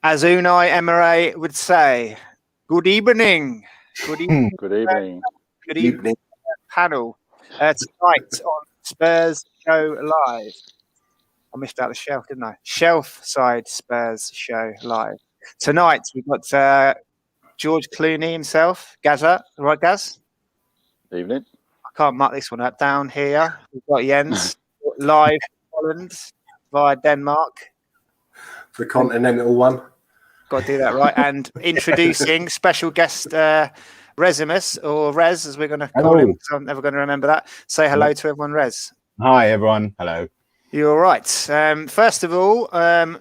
As Unai Emery would say, good evening. Good evening. Good evening. Good evening, panel. Tonight on Spurs Show Live. I missed out the shelf, didn't I? Shelf side Spurs Show Live. Tonight we've got George Clooney himself, Gazza. Right, Gaz? Evening. I can't mark this one up. Down here, we've got Jens, live from Holland via Denmark. The continental one. Got to do that right. And introducing special guest Resimus, or Rez, as we're going to call him, because I'm never going to remember that. Say hello to everyone, Rez. Hi, everyone. Hello. You're all right. First of all, I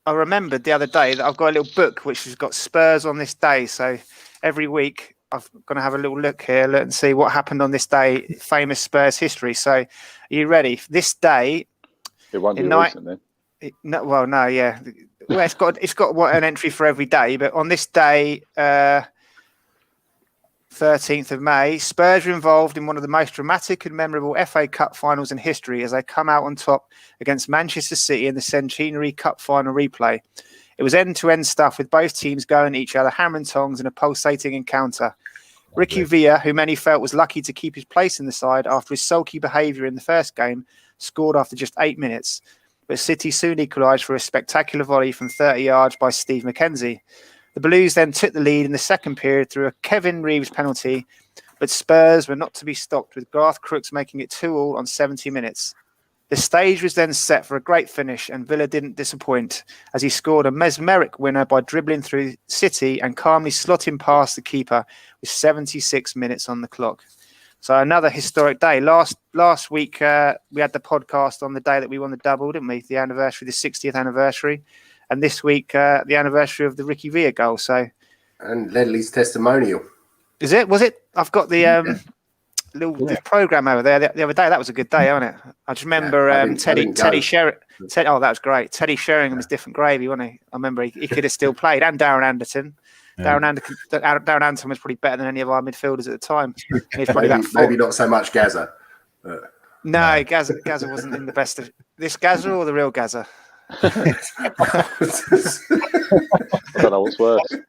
remembered the other day that I've got a little book which has got Spurs on this day. So every week I'm going to have a little look here and see what happened on this day, famous Spurs history. So are you ready? This day... It won't be recent then. Well, it's got an entry for every day, but on this day, 13th of May, Spurs were involved in one of the most dramatic and memorable FA Cup finals in history as they come out on top against Manchester City in the Centenary Cup final replay. It was end-to-end stuff with both teams going at each other hammer and tongs in a pulsating encounter. Ricky Villa, who many felt was lucky to keep his place in the side after his sulky behaviour in the first game, scored after just 8 minutes. But City soon equalised for a spectacular volley from 30 yards by Steve McKenzie. The Blues then took the lead in the second period through a Kevin Reeves penalty, but Spurs were not to be stopped, with Garth Crooks making it 2-2 on 70 minutes. The stage was then set for a great finish, and Villa didn't disappoint as he scored a mesmeric winner by dribbling through City and calmly slotting past the keeper with 76 minutes on the clock. So another historic day. Last week, we had the podcast on the day that we won the double, didn't we? The anniversary, the 60th anniversary. And this week, the anniversary of the Ricky Villa goal. So, and Ledley's testimonial. Is it? Was it? I've got the the program over there the other day. That was a good day, wasn't it? I just remember Teddy Sheringham. Oh, that was great. Teddy Sheringham was different gravy, wasn't he? I remember he could have still played. And Darren Anderton. Yeah. Darren Anderton was probably better than any of our midfielders at the time. Maybe not so much Gazza. No, Gazza wasn't in the best of this Gazza or the real Gazza. I don't know what's worse. It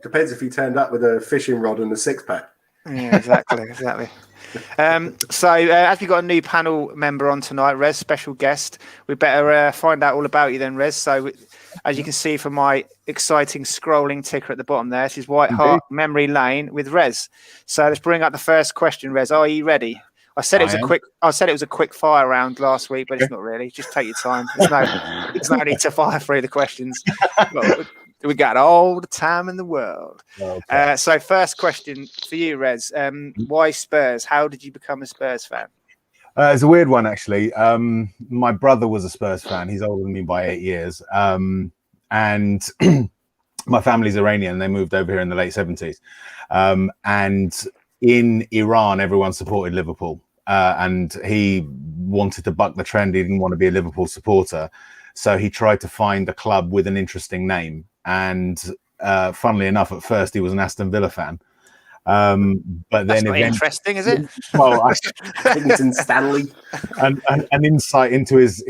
depends if he turned up with a fishing rod and a six-pack. Yeah, exactly. So as we've got a new panel member on tonight, Rez, special guest, we better find out all about you then, Rez. So as you can see from my exciting scrolling ticker at the bottom there, this is White Hart Memory Lane with Rez. So let's bring up the first question, Rez. Are you ready? I said it was a quick fire round last week, but it's not really. Just take your time. There's no need to fire through the questions. We got all the time in the world. Okay. So first question for you, Rez. Why Spurs? How did you become a Spurs fan? It's a weird one, actually. My brother was a Spurs fan. He's older than me by 8 years. And my family's Iranian. They moved over here in the late 70s. And in Iran, everyone supported Liverpool. And he wanted to buck the trend. He didn't want to be a Liverpool supporter. So he tried to find a club with an interesting name. And funnily enough, at first, he was an Aston Villa fan. But that's then not interesting, is it? Well, I think it's in Stanley. An insight into his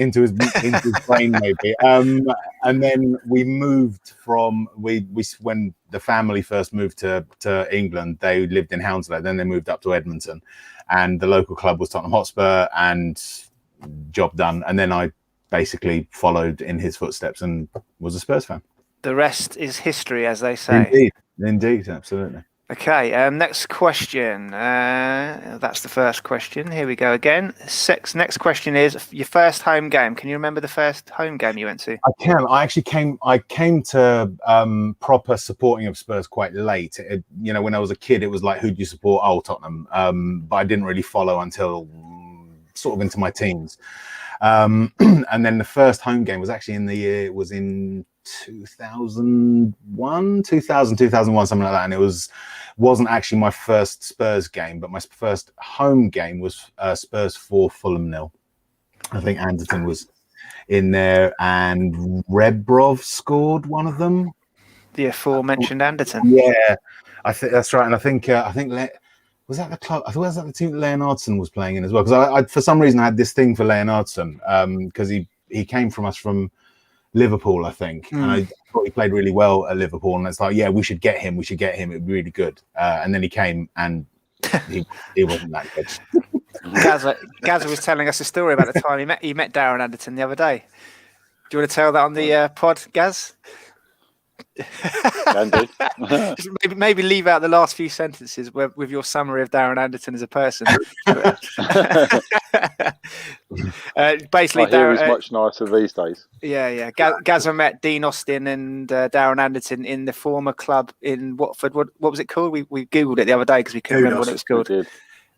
brain, maybe. And then we moved from when the family first moved to England, they lived in Hounslow. Then they moved up to Edmonton, and the local club was Tottenham Hotspur, and job done. And then I basically followed in his footsteps and was a Spurs fan. The rest is history, as they say. Indeed, absolutely. Okay, next question. That's the first question. Here we go again. Next question is your first home game. Can you remember the first home game you went to? I can. I came to proper supporting of Spurs quite late. When I was a kid, it was like, who do you support? Oh, Tottenham. But I didn't really follow until sort of into my teens. And then the first home game was actually in 2001, something like that. And it wasn't actually my first Spurs game, but my first home game was Spurs 4, Fulham 0. I think Anderton was in there and Rebrov scored one of them. The aforementioned Anderton. Yeah, I think that's right. And I think was that the club? I thought was that the team that Leonardson was playing in as well. Because I for some reason I had this thing for Leonardson because he came from us from Liverpool, I think. And I thought he played really well at Liverpool, and it's like, yeah, we should get him. It'd be really good. And then he came, and he wasn't that good. Gazza was telling us a story about the time he met Darren Anderton the other day. Do you want to tell that on the pod, Gaz? Can do. maybe leave out the last few sentences with your summary of Darren Anderton as a person. Basically, Darren is much nicer these days. Yeah. Gazza met Dean Austin and Darren Anderton in the former club in Watford. What was it called? We googled it the other day because we couldn't remember what it was called.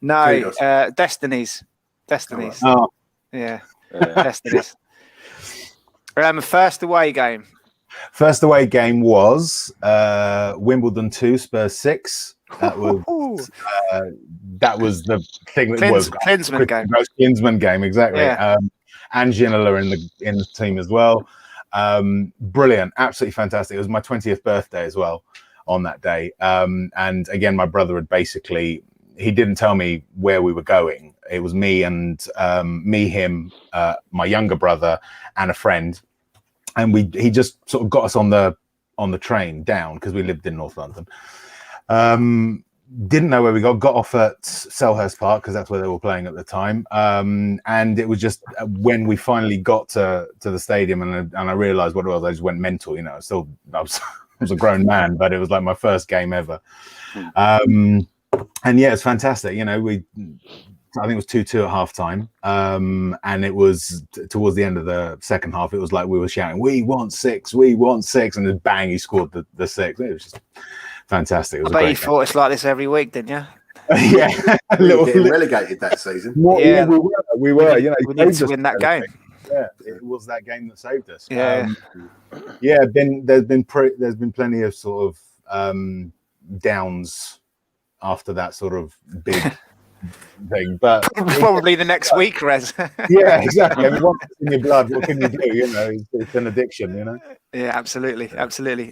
No, Destinies. Oh, yeah. Destinies. First away game. First away game was Wimbledon 2, Spurs 6. That was the thing that was Klinsmann game. Klinsmann game, exactly. Yeah. And Ginola in the team as well. Brilliant, absolutely fantastic. It was my 20th birthday as well on that day. And again, my brother had he didn't tell me where we were going. It was me and him, my younger brother, and a friend. And he just sort of got us on the train down because we lived in North London. Didn't know where we got off at Selhurst Park because that's where they were playing at the time. And it was just when we finally got to the stadium and I realised what it was, I just went mental. You know, I was a grown man, but it was like my first game ever. And yeah, it's fantastic. You know, I think it was 2-2 at half time. And it was towards the end of the second half, it was like we were shouting, "We want 6, we want 6." And then bang, he scored the 6. It was just fantastic. It was I bet you thought it's like this every week, didn't you? Yeah. We were getting relegated that season. Yeah, we were. You know, we need to win that game. Yeah, it was that game that saved us. Yeah. There's been plenty of sort of downs after that sort of big thing, but probably the next week, Rez. Yeah, exactly. I mean, once it's in your blood, what can you do? You know, it's an addiction. You know. Yeah, absolutely.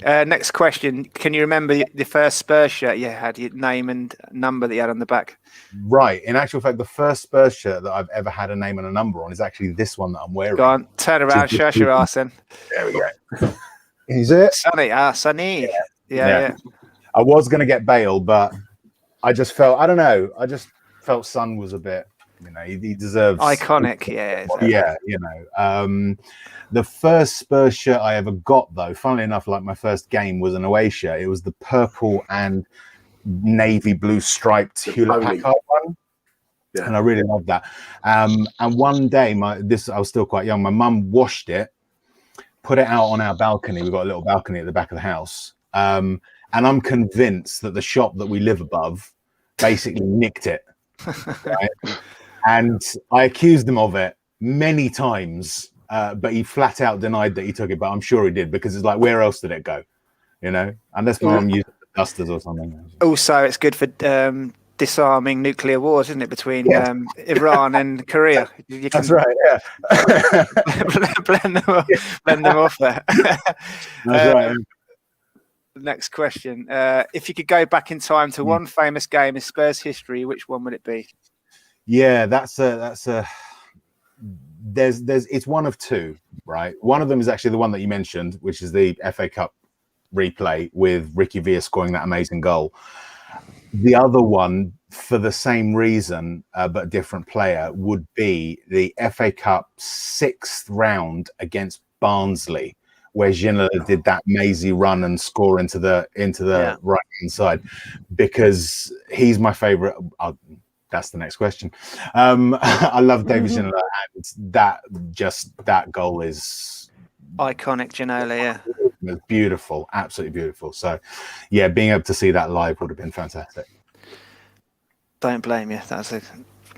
Next question: can you remember the first Spurs shirt you had? Your name and number that you had on the back. Right. In actual fact, the first Spurs shirt that I've ever had a name and a number on is actually this one that I'm wearing. Go on, turn around, show your arse then. There we go. Is it? Sunny. Yeah. I was going to get Bale, but I just felt, I don't know, Son was a bit, you know, he deserves iconic. Yeah. Exactly. Yeah, you know. The first Spurs shirt I ever got, though, funnily enough, like my first game was an away shirt. It was the purple and navy blue striped Hewlett Packard one. Yeah. And I really loved that. And one day, I was still quite young, my mum washed it, put it out on our balcony. We've got a little balcony at the back of the house. And I'm convinced that the shop that we live above basically nicked it. Right? And I accused him of it many times, but he flat out denied that he took it. But I'm sure he did, because it's like, where else did it go? You know, unless my mum used dusters or something. Also, it's good for disarming nuclear wars, isn't it, between Iran and Korea? That's right. Yeah, blend them off there. That's right. Next question: if you could go back in time to one famous game in Spurs history, which one would it be? Yeah, it's one of two, right? One of them is actually the one that you mentioned, which is the FA Cup replay with Ricky Villa scoring that amazing goal. The other one, for the same reason but different player, would be the FA Cup 6th round against Barnsley, where Ginola did that mazy run and score into the right hand side, because he's my favourite. That's the next question. I love David Ginola, and that goal is iconic. Ginola, it's beautiful, absolutely beautiful. So, yeah, being able to see that live would have been fantastic. Don't blame you. That's a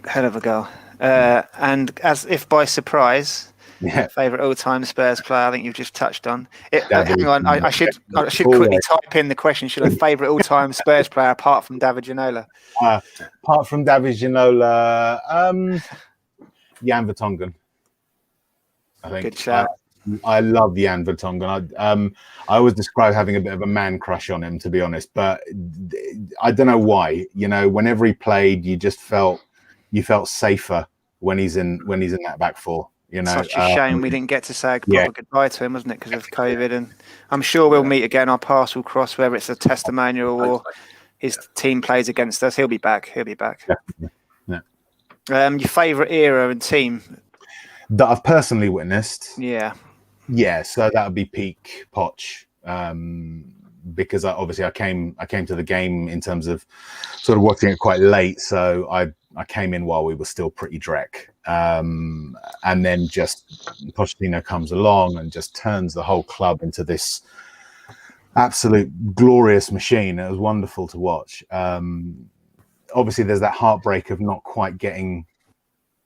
hell of a goal. And as if by surprise. Yeah. Favourite all-time Spurs player? I think you've just touched on it. Hang on, I should quickly type in the question. Should a favourite all-time Spurs player apart from David Ginola? Apart from David Ginola, Jan Vertonghen. I think. Good shout. I love Jan Vertonghen. I always describe having a bit of a man crush on him, to be honest. But I don't know why. You know, whenever he played, you felt safer when he's in that back four. You know, such a shame we didn't get to say a yeah. proper goodbye to him, wasn't it, because of COVID? And I'm sure we'll meet again. Our paths will cross, whether it's a testimonial or his team plays against us. He'll be back. He'll be back. Yeah. Your favourite era and team that I've personally witnessed? Yeah. So that would be peak Poch. Because obviously I came to the game in terms of sort of watching it quite late, so I came in while we were still pretty dreck, and then just Pochettino comes along and just turns the whole club into this absolute glorious machine. It was wonderful to watch. Obviously there's that heartbreak of not quite getting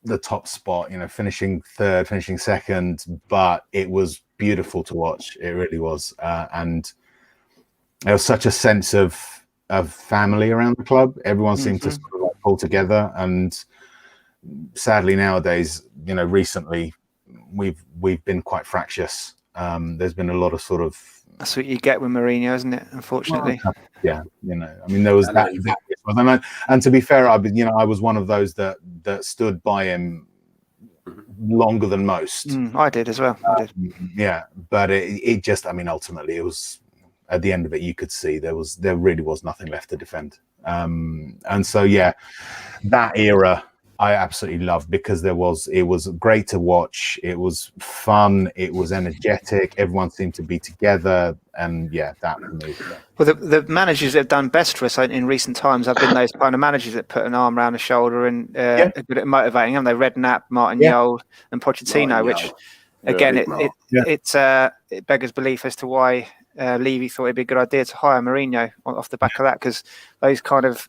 the top spot, you know, finishing third, finishing second, but it was beautiful to watch. It really was, and there was such a sense of family around the club. Everyone seemed to sort of like pull together, and sadly nowadays, you know, recently we've been quite fractious. There's been a lot of sort of. That's what you get with Mourinho, isn't it? Unfortunately. Yeah, you know, I mean, there was that and to be fair, I was one of those that stood by him longer than most. I did as well. I did. Yeah, but it just, I mean, ultimately, it was. At the end of it, you could see there really was nothing left to defend, and so that era I absolutely loved because it was great to watch. It was fun. It was energetic. Everyone seemed to be together, and that for me. Well, the managers that have done best for us in recent times have been those kind of managers that put an arm around the shoulder and are good at motivating them. They Redknapp, Martin Yole, and Pochettino, which again it beggars belief as to why. Levy thought it'd be a good idea to hire Mourinho off the back of that, because those kind of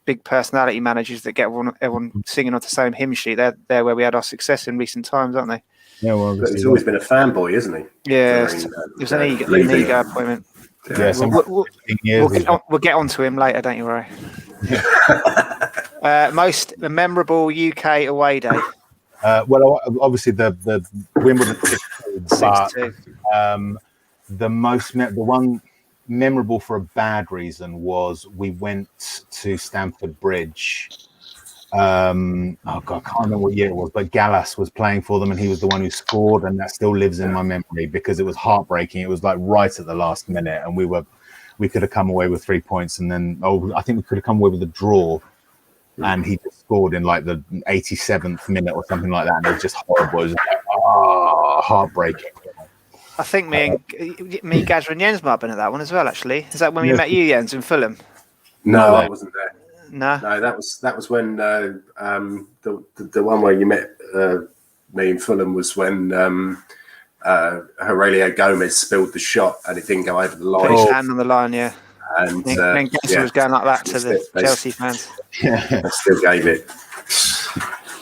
big personality managers that get everyone singing off the same hymn sheet, they're where we had our success in recent times, aren't they? Yeah, well, he's always been a fanboy, isn't he? Yeah, it was an ego appointment. We'll get onto him later, don't you worry. Most memorable UK away day. Well, obviously the Wimbledon 6-2. The one memorable for a bad reason was we went to Stamford Bridge. I can't remember what year it was, but Gallas was playing for them and he was the one who scored, and that still lives in my memory because it was heartbreaking. It was like right at the last minute, and we could have come away with 3 points, and then I think we could have come away with a draw, and he just scored in like the 87th minute or something like that, and it was just horrible. It was like, heartbreaking. I think me, Gazza and Jens might have been at that one as well, actually. Is that when we met you, Jens, in Fulham? No, I wasn't there. No, that was when the one where you met me in Fulham was when Aurelio Gomez spilled the shot and it didn't go over the line. Put his hand on the line, yeah. And then Gazza was going like that to the Chelsea fans. I still gave it.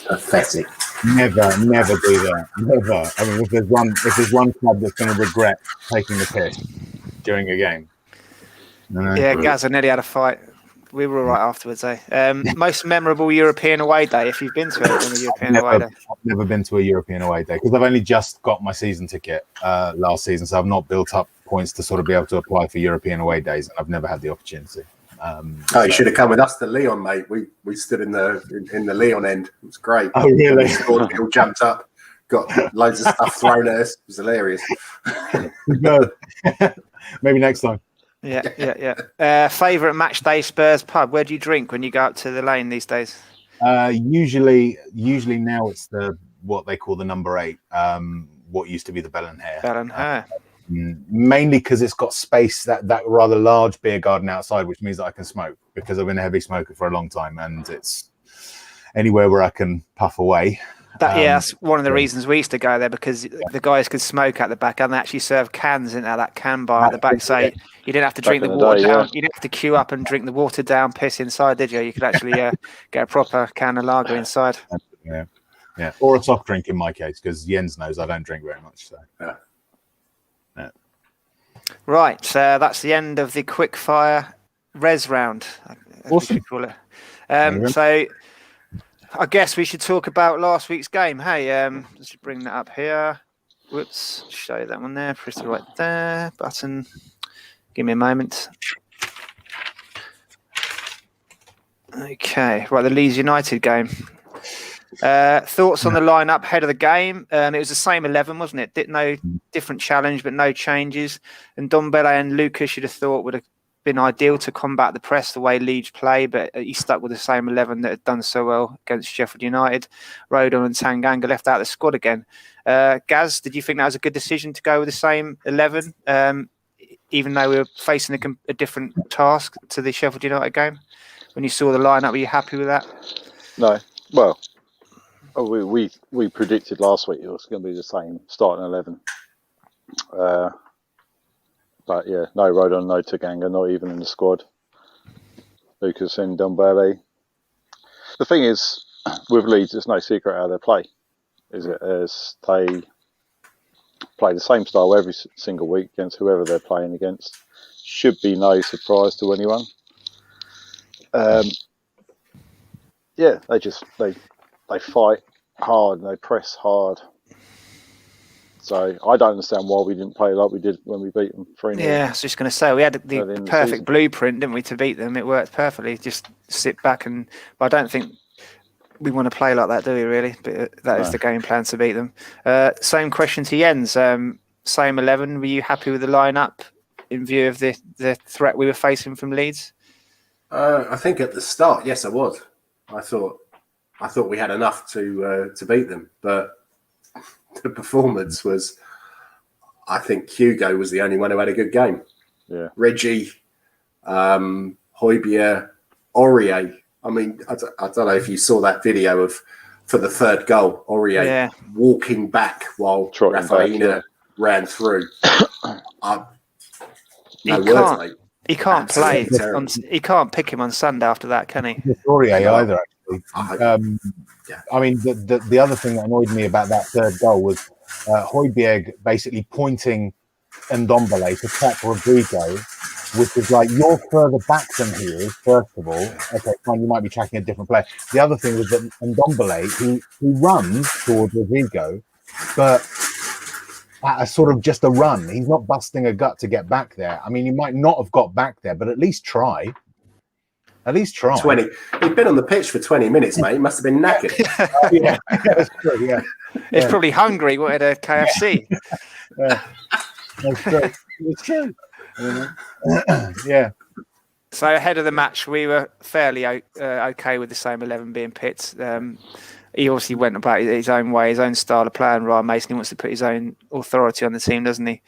Pathetic. Never do that. Never. I mean, if there's one club that's going to regret taking the piss during a game. Yeah, Gazza nearly had a fight. We were all right afterwards, eh? Most memorable European away day, if you've been to a European away day. I've never been to a European away day because I've only just got my season ticket last season, so I've not built up points to sort of be able to apply for European away days, and I've never had the opportunity. You should have come with us to Leon, mate. We stood in the Leon end. It was great. Oh, really? We all jumped up, got loads of stuff thrown at us. It was hilarious. No, maybe next time. Yeah. Favourite match day Spurs pub? Where do you drink when you go up to the lane these days? Usually now it's what they call the number 8. What used to be the Bell and Hare. Mainly because it's got space, that rather large beer garden outside, which means that I can smoke because I've been a heavy smoker for a long time, and it's anywhere where I can puff away. That's one of the reasons we used to go there, because the guys could smoke at the back and they actually serve cans in that can bar at the back. So you didn't have to drink the water down. You didn't have to queue up and drink the watered down piss inside, did you? You could actually get a proper can of lager inside. Yeah. Or a soft drink in my case, because Jens knows I don't drink very much. So. Yeah. Right, that's the end of the quickfire res round. Awesome. We call it. So I guess we should talk about last week's game. Hey, let's bring that up here. Whoops, show you that one there. Press it right there. Button. Give me a moment. Okay, right, the Leeds United game. Thoughts on the lineup ahead of the game? It was the same 11, wasn't it? No different challenge, but no changes. And Ndombele and Lucas, you'd have thought would have been ideal to combat the press the way Leeds play, but he stuck with the same 11 that had done so well against Sheffield United. Rodon and Tanganga left out the squad again. Gaz, did you think that was a good decision to go with the same 11, even though we were facing a different task to the Sheffield United game? When you saw the lineup, were you happy with that? No. Well, we predicted last week it was going to be the same starting 11. But yeah, no Rodon, no Tanganga, not even in the squad. Lucas and Ndombele. The thing is, with Leeds, it's no secret how they play. Is it? As they play the same style every single week against whoever they're playing against. Should be no surprise to anyone. Yeah, they fight hard and they press hard. So I don't understand why we didn't play like we did when we beat them 3-0. Yeah, I was just going to say, we had the perfect blueprint, didn't we, to beat them? It worked perfectly. Just sit back but I don't think we want to play like that, do we, really? But that is the game plan to beat them. Same question to Jens. Same 11. Were you happy with the lineup in view of the threat we were facing from Leeds? I think at the start, yes, I was. I thought we had enough to beat them, but the performance was, I think Hugo was the only one who had a good game. Yeah. Reggie, Højbjerg, Aurier. I mean, I don't know if you saw that video for the third goal, Aurier walking back while Rafinha ran through. He can't play. He can't pick him on Sunday after that, can he? Aurier either, actually. I mean, the other thing that annoyed me about that third goal was Højbjerg basically pointing Ndombele to tap Rodrigo, which is like, you're further back than he is, first of all. Okay, fine, you might be tracking a different player. The other thing was that Ndombele, he runs towards Rodrigo, but at a sort of just a run. He's not busting a gut to get back there. I mean, he might not have got back there, but at least try. At least try. 20. He'd been on the pitch for 20 minutes, mate. He must have been knackered. Yeah, that's true. Yeah, he's probably hungry. Wanted a KFC. That's true. It's true. Yeah. So ahead of the match, we were fairly okay with the same 11 being picked. He obviously went about his own way, his own style of play, and Ryan Mason, he wants to put his own authority on the team, doesn't he?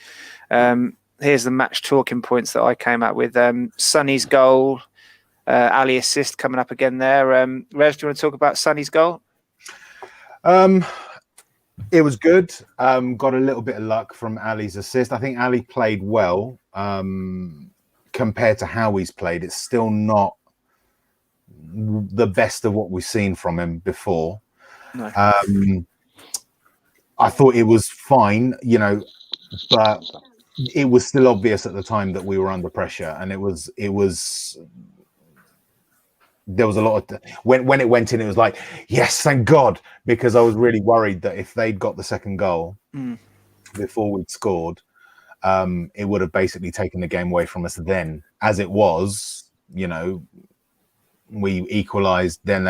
Here's the match talking points that I came up with. Sonny's goal. Ali assist coming up again there. Rez, do you want to talk about Sonny's goal? It was good. Got a little bit of luck from Ali's assist. I think Ali played well compared to how he's played. It's still not the best of what we've seen from him before. No. I thought it was fine, but it was still obvious at the time that we were under pressure, and there was a lot of when it went in, it was like, yes, thank God, because I was really worried that if they'd got the second goal before we'd scored, it would have basically taken the game away from us. Then, as it was, we equalised. Then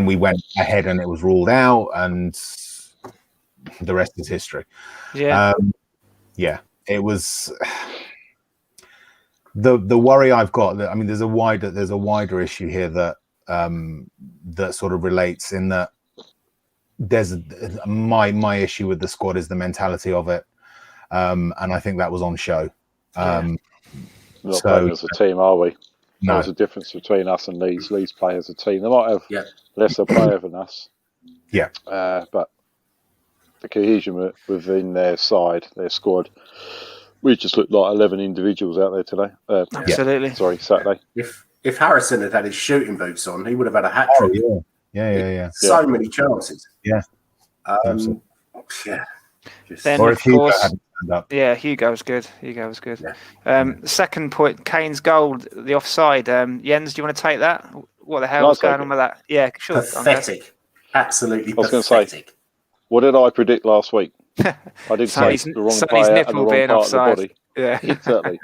we went ahead, and it was ruled out, and the rest is history. Yeah, it was. The worry I've got, I mean, there's a wider issue here that that sort of relates in that there's my issue with the squad is the mentality of it, and I think that was on show. We're not playing as a team, are we? No. There's a difference between us and Leeds. Leeds play as a team. They might have lesser player than us. Yeah, but the cohesion within their side, their squad. We just looked like 11 individuals out there today. Absolutely. Sorry, Saturday. If Harrison had had his shooting boots on, he would have had a hat trick. Oh, yeah. So many chances. Yeah. Then, or of if Hugo course, hadn't stand up. Yeah, Hugo was good. Yeah. Second point, Kane's goal, the offside. Jens, do you want to take that? What the hell was going on with that? Yeah, sure. Pathetic. Absolutely I was pathetic. going to say, what did I predict last week? I did say the wrong player and the wrong part of the body. Yeah, exactly.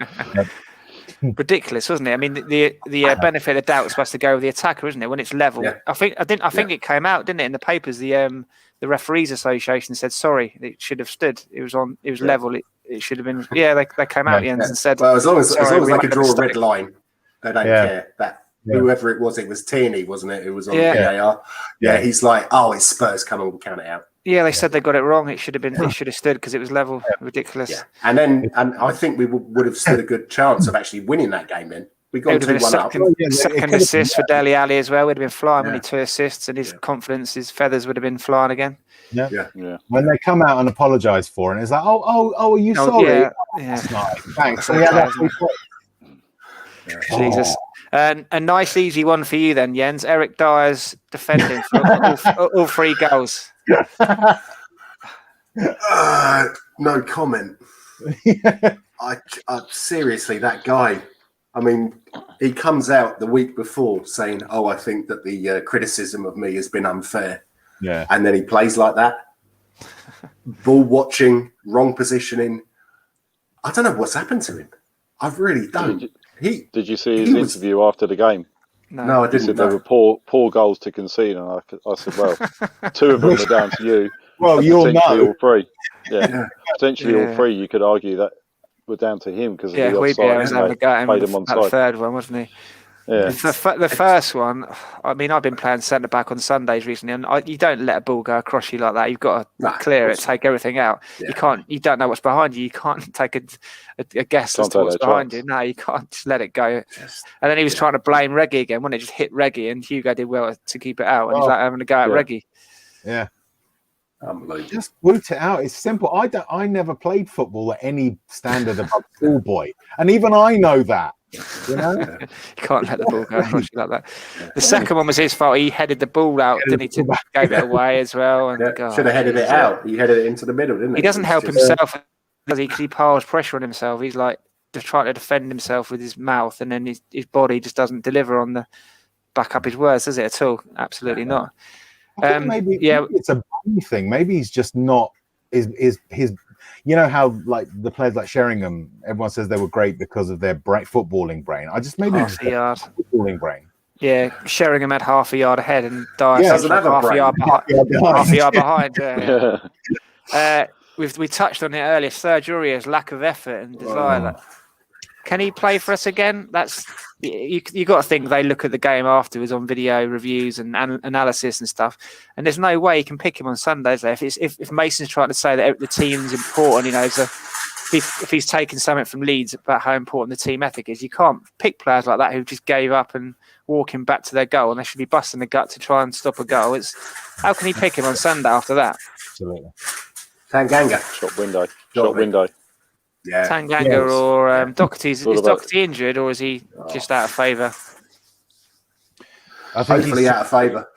ridiculous, wasn't it? I mean, the benefit of doubt was supposed to go with the attacker, isn't it? When it's level, Yeah. I think it came out, didn't it, in the papers? The referees association said sorry, it should have stood. It was level. It should have been. Yeah, they came out at the end and said. Well, as long as they could draw a mistake. red line, they don't care. That whoever it was Tierney, wasn't it? Who was on VAR? Yeah, he's like, oh, it's Spurs. Come on, we'll count it out. Yeah, they said they got it wrong. It should have been. It should have stood because it was level. Ridiculous. Yeah, and I think we would have stood a good chance of actually winning that game. Then we got 2-1 up. Second assist for Dele Alli as well. Would have been flying when he 2 assists, and his confidence, his feathers would have been flying again. Yeah. When they come out and apologise for it, it's like, oh, are you sorry? Yeah. That's nice. Thanks. Jesus. And a nice, easy one for you then, Jens. Eric Dyer's defending for all 3 goals. No comment. I seriously, that guy. I mean, he comes out the week before saying, "Oh, I think that the criticism of me has been unfair." Yeah, and then he plays like that. Ball watching, wrong positioning. I don't know what's happened to him. I really don't. Did you see his interview after the game? No, I didn't. He said there were poor goals to concede, and I said, well, 2 of them are down to you. Well, you'll know. All 3. Yeah, potentially all 3. You could argue that were down to him because of the offside. Was having a go at him with that third one, wasn't he? Yeah. The first one, I mean, I've been playing centre back on Sundays recently, and you don't let a ball go across you like that. You've got to clear it, take everything out. Yeah. You don't know what's behind you. You can't take a guess as to what's behind you. No, you can't just let it go. And then he was trying to blame Reggie again when it just hit Reggie, and Hugo did well to keep it out, and he's like having a go at Reggie. Yeah. Just boot it out. It's simple. I never played football at any standard above schoolboy, and even I know that. You know? You can't let the ball go across you like that. The second one was his fault. He headed the ball out, didn't he? Gave it away as well. And should have headed it out. He headed it into the middle, didn't he? He doesn't help himself, does he? Because he piles pressure on himself. He's like just trying to defend himself with his mouth, and then his body just doesn't deliver on the back up his words, does it at all? Absolutely not. I think maybe it's a brain thing. Maybe he's just not his. You know how like the players like Sheringham, everyone says they were great because of their footballing brain. I just maybe half a yard footballing brain. Yeah, Sheringham had half a yard ahead and Dyer doesn't have half a yard behind. We touched on it earlier. Serge Aurier's lack of effort and desire. Can he play for us again? That's you got to think they look at the game afterwards on video reviews and analysis and stuff, and there's no way you can pick him on Sundays. If Mason's trying to say that the team's important, you know, if he's taking something from Leeds about how important the team ethic is, you can't pick players like that who just gave up and walking back to their goal, and they should be busting the gut to try and stop a goal. How can he pick him on Sunday after that? Absolutely. Tanganga. Shot window. Yeah. Tanganga or Doherty. Is Doherty injured or is he just out of favour? I think hopefully out of favour.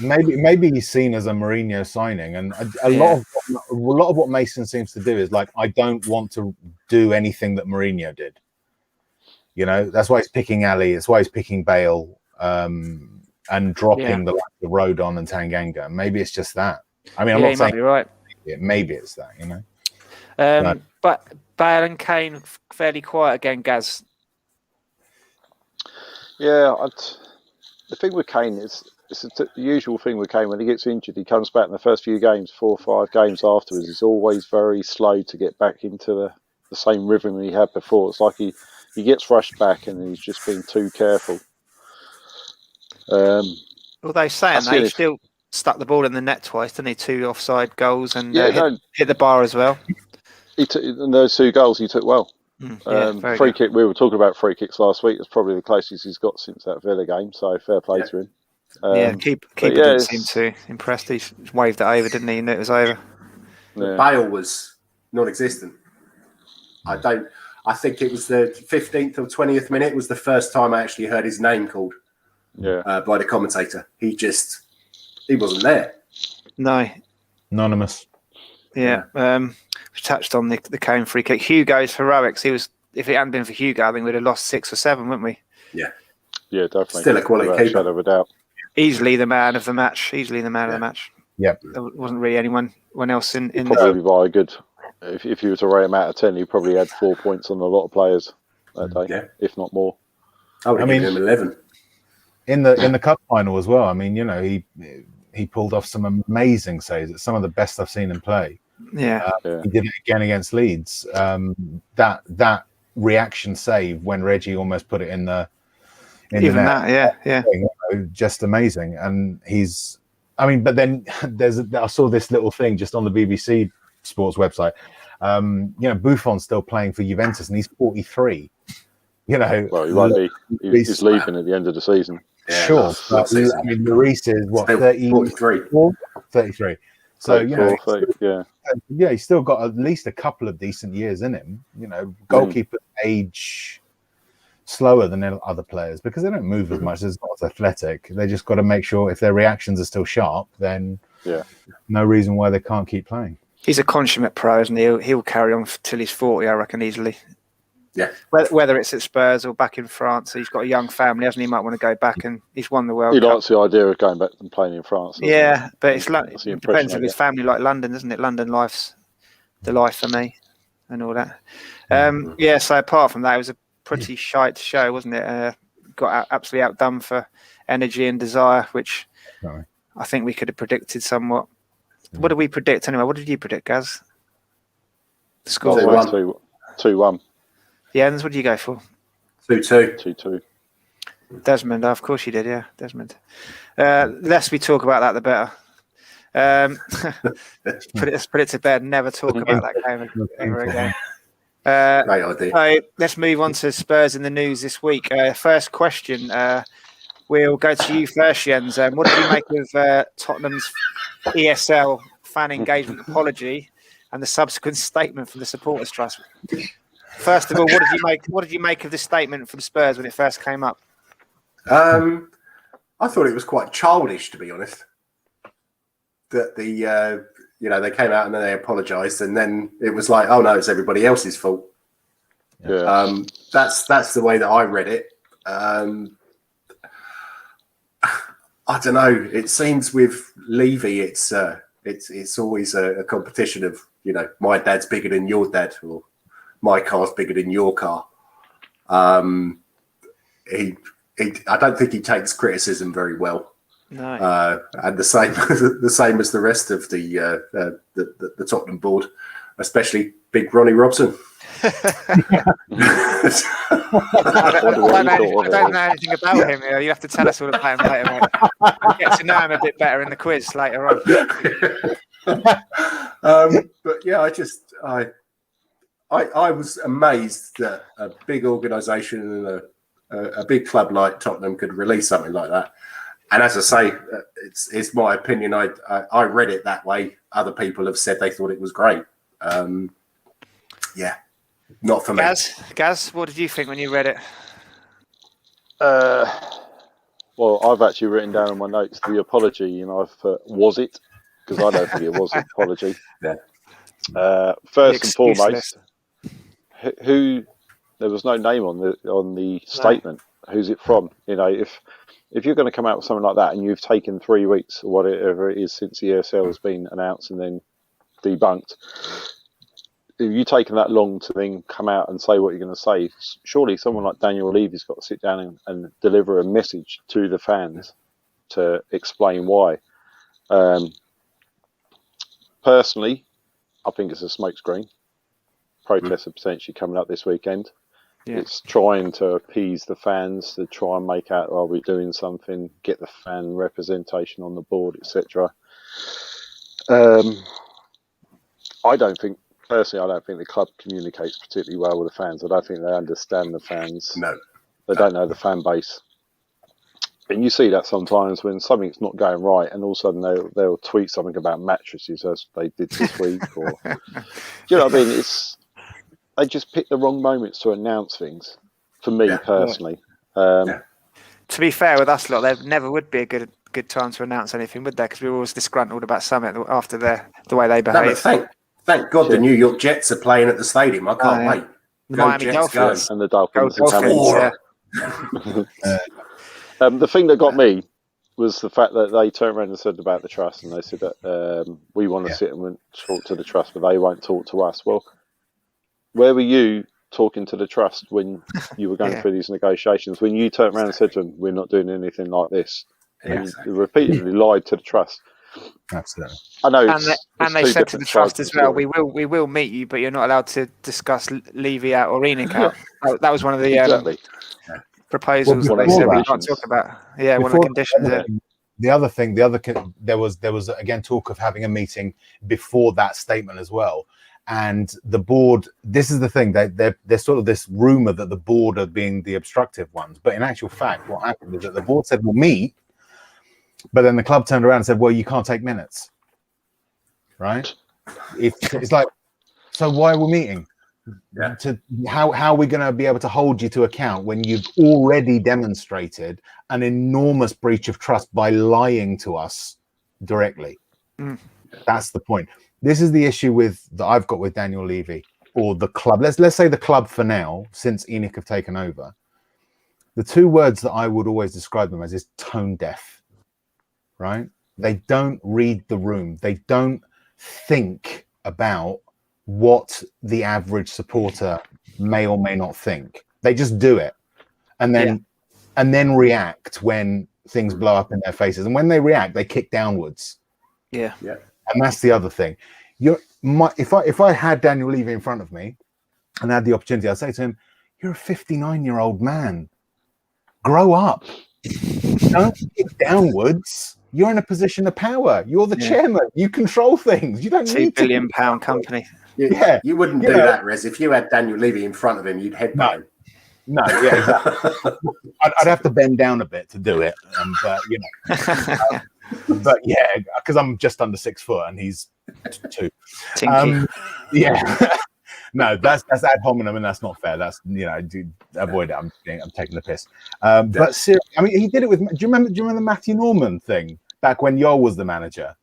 Maybe he's seen as a Mourinho signing, and a lot of what Mason seems to do is like, I don't want to do anything that Mourinho did. You know, that's why he's picking Ali. That's why he's picking Bale, and dropping the likes of Rodon and Tanganga. Maybe it's just that. I mean, I'm not saying might be right. Yeah, maybe it's that. You know, but Bale and Kane fairly quiet again, Gaz. Yeah, the thing with Kane is it's the usual thing with Kane. When he gets injured, he comes back in the first few games, 4 or 5 games afterwards. He's always very slow to get back into the same rhythm he had before. It's like he gets rushed back and he's just being too careful. Although saying that, he still stuck the ball in the net twice, didn't he? 2 offside goals and hit the bar as well. And those 2 goals he took well. Free kick. We were talking about free kicks last week. It's probably the closest he's got since that Villa game. So fair play to him. Keeper didn't seem too impressed. He waved it over, didn't he? He knew it was over. Yeah. Bale was non-existent. I think it was the 15th or 20th minute was the first time I actually heard his name called. By the commentator. He wasn't there. No. Anonymous. Yeah. We touched on the Kane free kick. Hugo's heroics. If it hadn't been for Hugo, I think we'd have lost 6 or 7, wouldn't we? Yeah. Yeah, definitely. Still a quality keeper. Shadow of a doubt. Easily the man of the match. Of the match. Yeah. There wasn't really anyone else in probably by a good. If you were to rate him out of 10, he probably had 4 points on a lot of players. that day, Yeah. if not more. I would have given him 11. In the cup final as well. I mean, he pulled off some amazing saves. It's some of the best I've seen him play. Yeah. He did it again against Leeds. That reaction save when Reggie almost put it in the net, just amazing. And but then I saw this little thing just on the BBC Sports website. Buffon's still playing for Juventus and he's 43. Well, he won't be. He's leaving at the end of the season. Yeah, sure. But, Maurice is what, 43. 33. So, 30, he's still got at least a couple of decent years in him. Goalkeepers age slower than other players because they don't move as much, as not as athletic. They just got to make sure if their reactions are still sharp, then no reason why they can't keep playing. He's a consummate pro, isn't he? He'll carry on till he's 40, I reckon, easily. Yeah. Whether it's at Spurs or back in France, he's got a young family, hasn't he? He might want to go back, and he's won the World Cup. He likes the idea of going back and playing in France. Yeah, but it depends on his family, like London, doesn't it? London life's the life for me, and all that. So apart from that, it was a pretty shite show, wasn't it? Got absolutely outdone for energy and desire, which I think we could have predicted somewhat. What did we predict anyway? What did you predict, Gaz? The score 2-1. Yeah, and what do you go for? 2-2. Desmond, of course you did, yeah, Desmond. Less we talk about that, the better. Put it to bed. Never talk about that game ever again. Great idea. So let's move on to Spurs in the news this week. First question. We'll go to you first, Jens. What did you make of Tottenham's ESL fan engagement apology and the subsequent statement from the Supporters Trust? First of all, what did you make of the statement from Spurs when it first came up? I thought it was quite childish, to be honest. That they came out and then they apologised, and then it was like, oh no, it's everybody else's fault. Yeah. That's the way that I read it. I don't know. It seems with Levy, it's always a competition of my dad's bigger than your dad, or my car's bigger than your car. I don't think he takes criticism very well. No. And the same as the rest of the Tottenham board, especially Big Ronnie Robson. I don't know anything about him. You have to tell us all about him later, mate. We'll get to know him a bit better in the quiz later on. But yeah, I was amazed that a big organisation and a big club like Tottenham could release something like that. And as I say, it's my opinion. I read it that way. Other people have said they thought it was great. Not for me. Gaz, what did you think when you read it? Well, I've actually written down in my notes the apology, and I've put, was it? Because I don't think it was an apology. Yeah. First and foremost, who there was no name on the statement. Who's it from? If you're going to come out with something like that, and you've taken 3 weeks or whatever it is since the ESL has been announced and then debunked, if you've taken that long to then come out and say what you're going to say, surely someone like Daniel Levy's got to sit down and deliver a message to the fans to explain why. Personally, I think it's a smokescreen. Protests are potentially coming up this weekend. Yeah. It's trying to appease the fans, to try and make out, are we doing something, get the fan representation on the board, etc. I don't think the club communicates particularly well with the fans. I don't think they understand the fans. No. They don't know the fan base. And you see that sometimes when something's not going right, and all of a sudden they'll tweet something about mattresses as they did this week. Or, you know what I mean? They just pick the wrong moments to announce things, for me personally. To be fair with us lot, there never would be a good time to announce anything, would there? Because we were always disgruntled about something after the way they behave. No, thank God the New York Jets are playing at the stadium. I can't wait. The Miami Dolphins. And the Dolphins. The thing that got me was the fact that they turned around and said about the trust, and they said that we want to sit and talk to the trust, but they won't talk to us. Well, where were you talking to the trust when you were going through these negotiations? When you turned around and said to them, "We're not doing anything like this," and you repeatedly lied to the trust. Absolutely. I know, and they said to the trust as well, "We will meet you, but you're not allowed to discuss Levy out or ENIC out." That was one of the proposals that they said we can't talk about. Yeah, one of the conditions. There was again talk of having a meeting before that statement as well. And the board, this is the thing, there's sort of this rumor that the board are being the obstructive ones. But in actual fact, what happened is that the board said, we'll meet. But then the club turned around and said, well, you can't take minutes. Right? It's like, so why are we meeting? Yeah. How are we going to be able to hold you to account when you've already demonstrated an enormous breach of trust by lying to us directly? That's the point. This is the issue that I've got with Daniel Levy or the club. Let's say the club for now, since ENIC have taken over. The two words that I would always describe them as is tone deaf. Right? They don't read the room. They don't think about what the average supporter may or may not think. They just do it, and then react when things blow up in their faces. And when they react, they kick downwards. Yeah. And that's the other thing. If I had Daniel Levy in front of me and had the opportunity, I'd say to him, "You're a 59-year-old man. Grow up. Don't kick downwards. You're in a position of power. You're the chairman. You control things. You don't need £2 billion company." You wouldn't do that, Rez. If you had Daniel Levy in front of him, you'd headbutt him. No, yeah, exactly. I'd have to bend down a bit to do it, but you know. But yeah, because I'm just under 6 foot and he's 2. No, that's ad hominem and that's not fair. That's, you know, avoid it. I'm taking the piss. But seriously, I mean, he did it with. Do you remember the Matthew Norman thing back when Yol was the manager?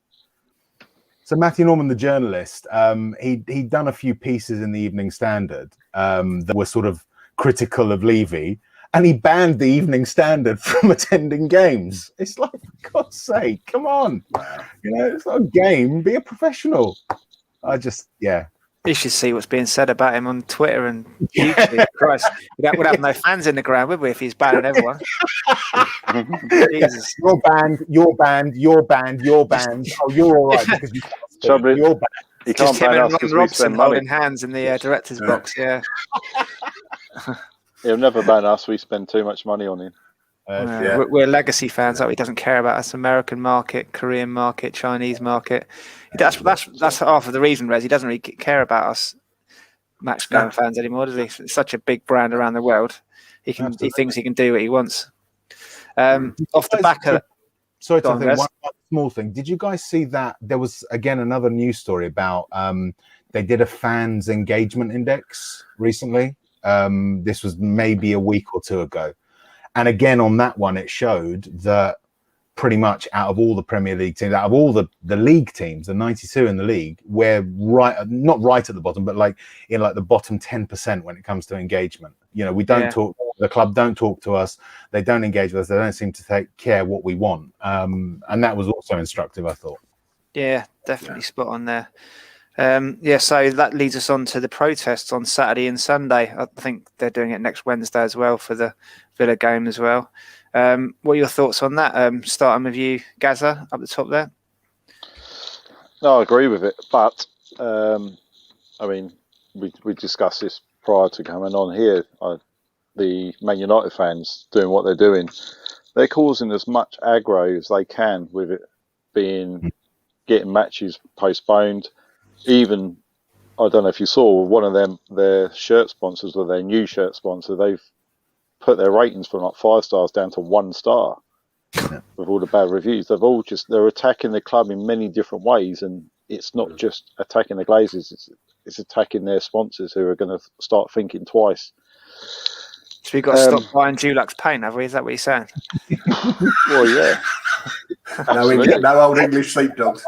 So Matthew Norman, the journalist, he'd done a few pieces in the Evening Standard that were sort of critical of Levy, and he banned the Evening Standard from attending games. It's like, for God's sake, come on. You know, it's not a game. Be a professional. You should see what's being said about him on Twitter and YouTube. Christ, we'd have no fans in the ground, would we, if he's banning everyone? Jesus. You're banned. Oh, you're all right because you can't speak. You're banned. He can't Just him ban and us Ron Robson holding hands in the director's box. Yeah. He'll never ban us. We spend too much money on him. We're legacy fans. He doesn't care about us. American market, Korean market, Chinese market. That's half of the reason, Rez. He doesn't really care about us match going fans anymore, does he? It's such a big brand around the world. He thinks he can do what he wants. Off the back of sorry to think, one small thing. Did you guys see that there was again another news story about they did a fans engagement index recently? This was maybe a week or two ago. And again, on that one, it showed that pretty much out of all the Premier League teams, out of all the league teams, the 92 in the league, we're not right at the bottom, but like in like the bottom 10% when it comes to engagement. You know, we don't talk, the club don't talk to us, they don't engage with us, they don't seem to take care what we want. And that was also instructive, I thought. Yeah, definitely spot on there. So that leads us on to the protests on Saturday and Sunday. I think they're doing it next Wednesday as well for the Villa game as well. What are your thoughts on that? Starting with you, Gazza, up the top there. No, I agree with it, but I mean, we discussed this prior to coming on here. The Man United fans doing what they're doing, they're causing as much aggro as they can with it being getting matches postponed. Even, I don't know if you saw one of them, their shirt sponsors or their new shirt sponsor, they've put their ratings from like 5 stars down to 1 star with all the bad reviews. They're attacking the club in many different ways, and it's not just attacking the Glazers, it's attacking their sponsors who are going to start thinking twice. So we've got to stop buying Dulux paint, have we? Is that what you're saying? Well, yeah. No old English sheepdogs.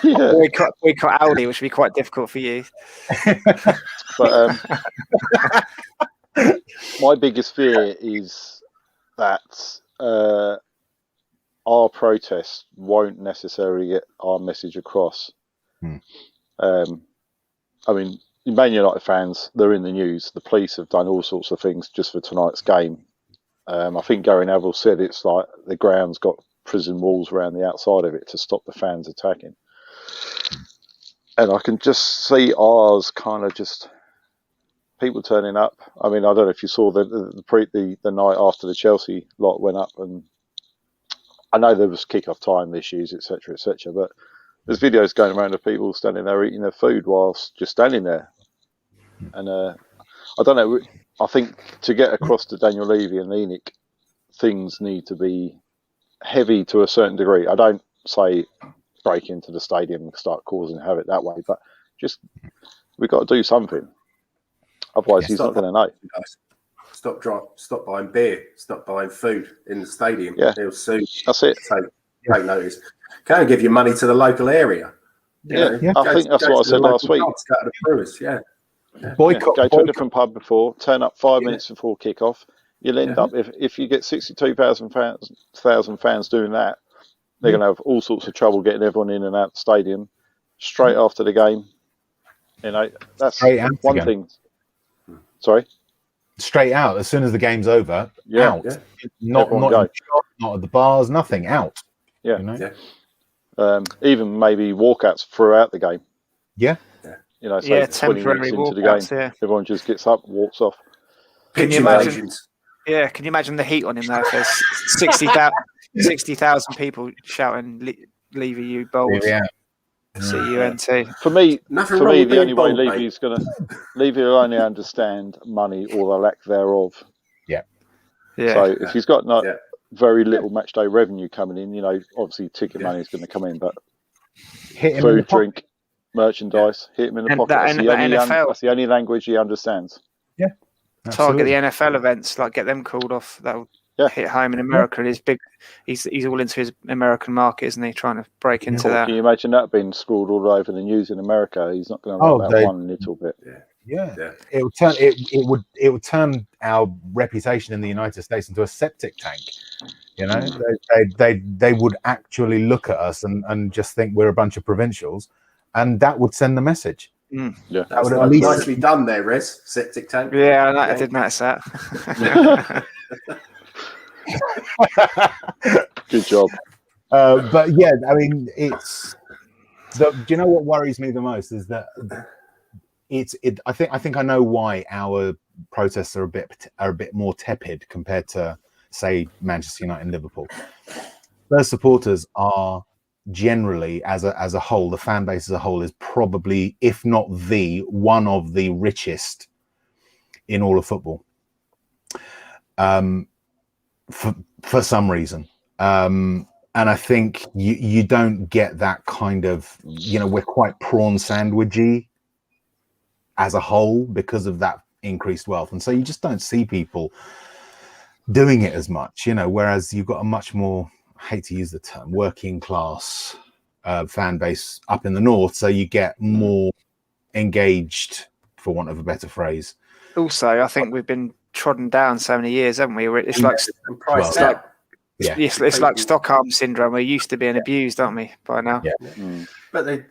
Yeah. We got Aldi, which would be quite difficult for you. But my biggest fear is that our protest won't necessarily get our message across. I mean, Man United fans, they're in the news. The police have done all sorts of things just for tonight's game. I think Gary Neville said it's like the ground's got prison walls around the outside of it to stop the fans attacking. And I can just see ours kind of just people turning up. I mean, I don't know if you saw the night after the Chelsea lot went up, and I know there was kick-off time issues, etc., etc., but there's videos going around of people standing there eating their food whilst just standing there. And I don't know, I think to get across to Daniel Levy and ENIC, things need to be heavy to a certain degree. I don't say break into the stadium and start causing havoc that way, but just we've got to do something. Otherwise, he's not going to know. Stop buying beer. Stop buying food in the stadium. Yeah, he'll soon. That's it. Take notice. Can't give your money to the local area. Yeah. I think that's what I said last week. Boycott. Go to a different pub before. Turn up 5 minutes before kick-off. You'll end up if you get 62,000 fans doing that. They're going to have all sorts of trouble getting everyone in and out the stadium straight after the game. You know, that's one thing. Sorry? Straight out as soon as the game's over. Out. Yeah. Not at the bars, nothing. Out. Yeah. You know? Even maybe walkouts throughout the game. Yeah. You know, so 20 minutes into the game, everyone just gets up, walks off. Can you imagine? Yeah, can you imagine the heat on him though? If there's 60,000 people shouting, "Levy, you bold." Yeah. CUNT. For me, the only way Levy's going to Levy will only understand money or the lack thereof. Yeah. So if he's got very little match day revenue coming in, you know, obviously ticket money is going to come in, but food, drink, merchandise, hit him in the pocket. That's the only language he understands. Yeah. Target the NFL events, like get them called off. That'll hit home in America. He's big. He's all into his American market, isn't he? Trying to break into that. Can you imagine that being scrawled all over the news in America? He's not going to like that one little bit. Yeah. It would turn our reputation in the United States into a septic tank. You know, they would actually look at us and just think we're a bunch of provincials, and that would send the message. Yeah, that would at least nicely done there, Rez. Septic tank. Yeah, I did notice that. Good job. But yeah, I mean, do you know what worries me the most is that I think I know why our protests are a bit more tepid compared to, say, Manchester United and Liverpool. Those supporters are generally, as a whole, the fan base as a whole is probably, if not one of the richest in all of football. For some reason. And I think you don't get that kind of, you know, we're quite prawn sandwichy as a whole because of that increased wealth. And so you just don't see people doing it as much, you know, whereas you've got a much more, I hate to use the term, working class fan base up in the north. So you get more engaged, for want of a better phrase. Also, I think we've been trodden down so many years, haven't we? It's like it's like Stockholm syndrome. We're used to being abused, aren't we, by now? Yeah. But the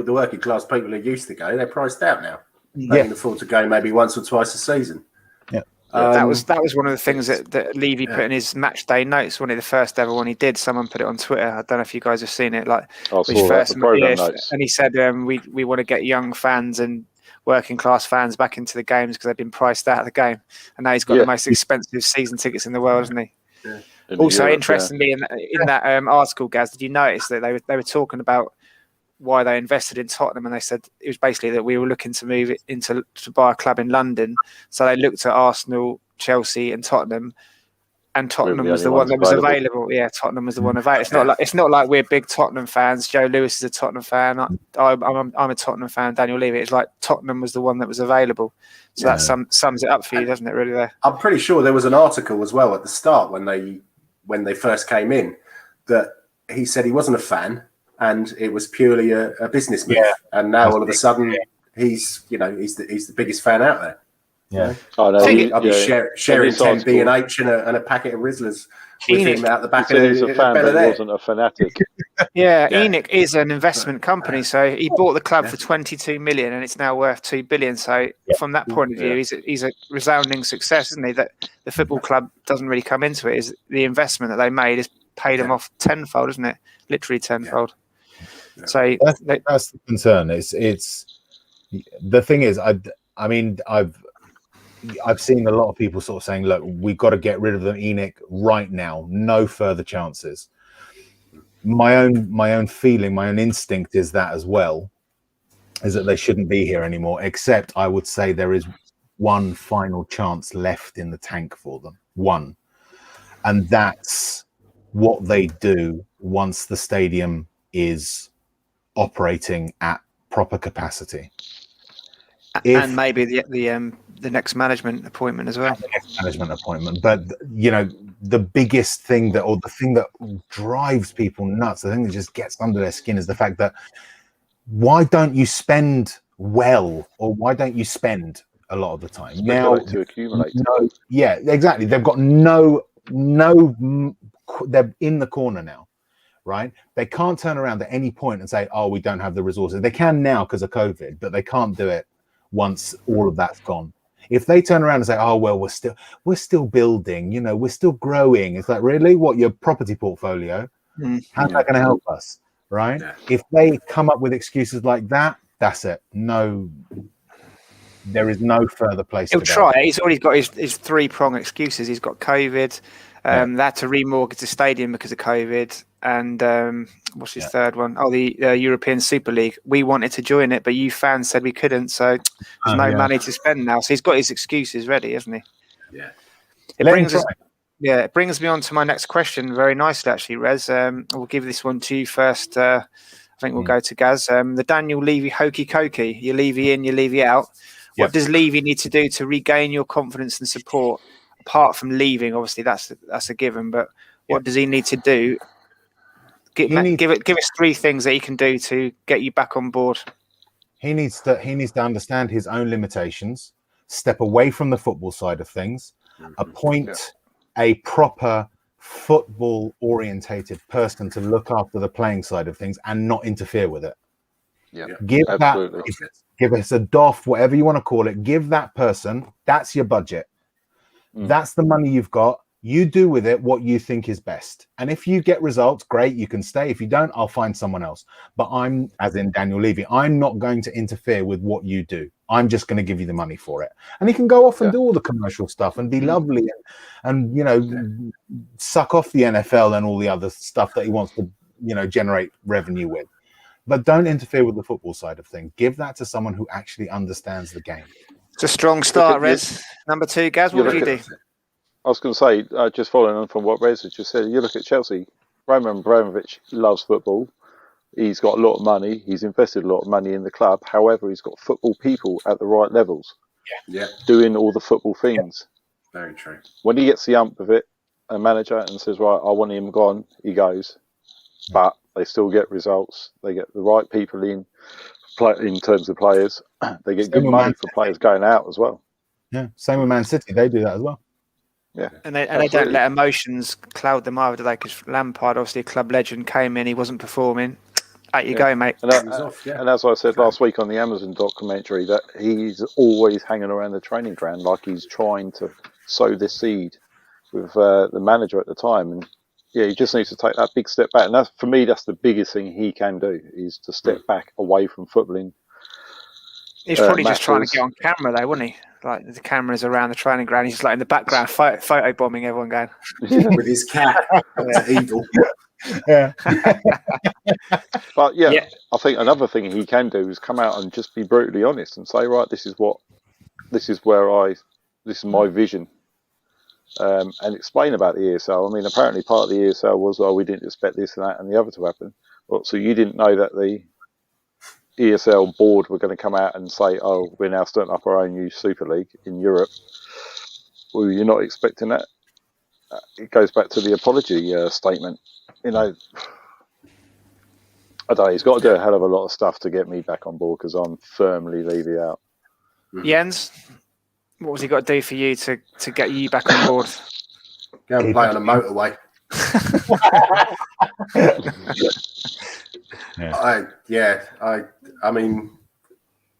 working class people who used to go, they're priced out now. They can afford to go maybe once or twice a season. Yeah. That was one of the things that Levy put in his match day notes. One of the first ever one he did. Someone put it on Twitter. I don't know if you guys have seen it. Like his first notes. And he said, "We want to get young fans and working class fans back into the games because they've been priced out of the game." And now he's got the most expensive season tickets in the world, hasn't he? Yeah. Also, interestingly, in that article, Gaz, did you notice that they were talking about why they invested in Tottenham, and they said it was basically that we were looking to move it to buy a club in London. So they looked at Arsenal, Chelsea, and Tottenham, and Tottenham was the one that was available. Yeah, Tottenham was the one available. It's not like we're big Tottenham fans. Joe Lewis is a Tottenham fan. I'm a Tottenham fan. Daniel Levy. It's like Tottenham was the one that was available. So that sums it up for you, doesn't it? Really, there. I'm pretty sure there was an article as well at the start when they first came in that he said he wasn't a fan. And it was purely a business move, and now all of a sudden he's the biggest fan out there. Yeah. Oh, no, I'll be sharing 10 B&H and a packet of Rizzlers with him out the back of the fan, but he wasn't a fanatic. Yeah, ENIC is an investment company, so he bought the club for 22 million, and it's now worth 2 billion. So from that point of view, he's a resounding success, isn't he? That the football club doesn't really come into it. Is the investment that they made has paid them off tenfold, isn't it? Literally tenfold. Yeah. So that's the concern. It's the thing is, I mean, I've seen a lot of people sort of saying, look, we've got to get rid of the ENIC right now. No further chances. My own feeling, my own instinct is that as well, is that they shouldn't be here anymore. Except I would say there is one final chance left in the tank for them. One. And that's what they do once the stadium is operating at proper capacity. And maybe the next management appointment as well. The next management appointment. But, you know, the biggest thing the thing that drives people nuts, the thing that just gets under their skin is the fact that why don't you spend well, or why don't you spend a lot of the time? Now to accumulate. No, yeah, exactly. They've got they're in the corner now, right? They can't turn around at any point and say, oh, we don't have the resources. They can now because of COVID, but they can't do it once all of that's gone. If they turn around and say, oh, well, we're still building, you know, we're still growing. It's like, really? What, your property portfolio? How's that going to help us? Right? Yeah. If they come up with excuses like that, that's it. No, there is no further place He'll to try. go. He's already got his three-prong excuses. He's got COVID. They had to remortgage the stadium because of COVID. And what's his third one? Oh, the European Super League. We wanted to join it, but you fans said we couldn't. So there's no money to spend now. So he's got his excuses ready, hasn't he? Yeah. It brings me on to my next question very nicely, actually, Rez. We'll give this one to you first. I think we'll go to Gaz. The Daniel Levy hokey cokey. You Levy in, you Levy out. What does Levy need to do to regain your confidence and support? Apart from leaving, obviously that's a given. But what does he need to do? Give us three things that he can do to get you back on board. He needs to understand his own limitations, step away from the football side of things, appoint a proper football orientated person to look after the playing side of things and not interfere with it. Give us a DOF, whatever you want to call it. Give that person, that's your budget. That's the money you've got. You do with it what you think is best. And if you get results, great, you can stay. If you don't, I'll find someone else. But I'm, as in Daniel Levy, I'm not going to interfere with what you do. I'm just going to give you the money for it. And he can go off and do all the commercial stuff and be lovely and you know, suck off the NFL and all the other stuff that he wants to, you know, generate revenue with. But don't interfere with the football side of things. Give that to someone who actually understands the game. It's a strong start, Rez. Number 2, Gaz, what would you do? I was going to say, just following on from what Rez has just said, you look at Chelsea, Roman Abramovich loves football. He's got a lot of money. He's invested a lot of money in the club. However, he's got football people at the right levels. Doing all the football things. Very true. When he gets the ump of it, a manager, and says, right, I want him gone, he goes. But they still get results. They get the right people in terms of players. They get good money for players going out as well. Yeah, same with Man City. They do that as well. Yeah, and they don't let emotions cloud them either, do they? Because Lampard, obviously a club legend, came in, he wasn't performing. Out you go, mate. And as I said last week on the Amazon documentary, that he's always hanging around the training ground like he's trying to sow this seed with the manager at the time. And he just needs to take that big step back. And that's, for me, that's the biggest thing he can do, is to step back away from footballing. He's probably just trying to get on camera, though, wouldn't he? Like the cameras around the training ground, he's just like in the background, photo bombing everyone going with his cat. Evil. Yeah. But I think another thing he can do is come out and just be brutally honest and say, right, this is my vision, and explain about the ESL. I mean, apparently part of the ESL was, we didn't expect this and that and the other to happen. Well, so you didn't know that the ESL board were going to come out and say, we're now starting up our own new Super League in Europe. Well, you're not expecting that. It goes back to the apology statement. You know, I don't know, he's got to do a hell of a lot of stuff to get me back on board, because I'm firmly Levy out. Jens? What was he got to do for you to get you back on board? Go and play on a motorway. I mean,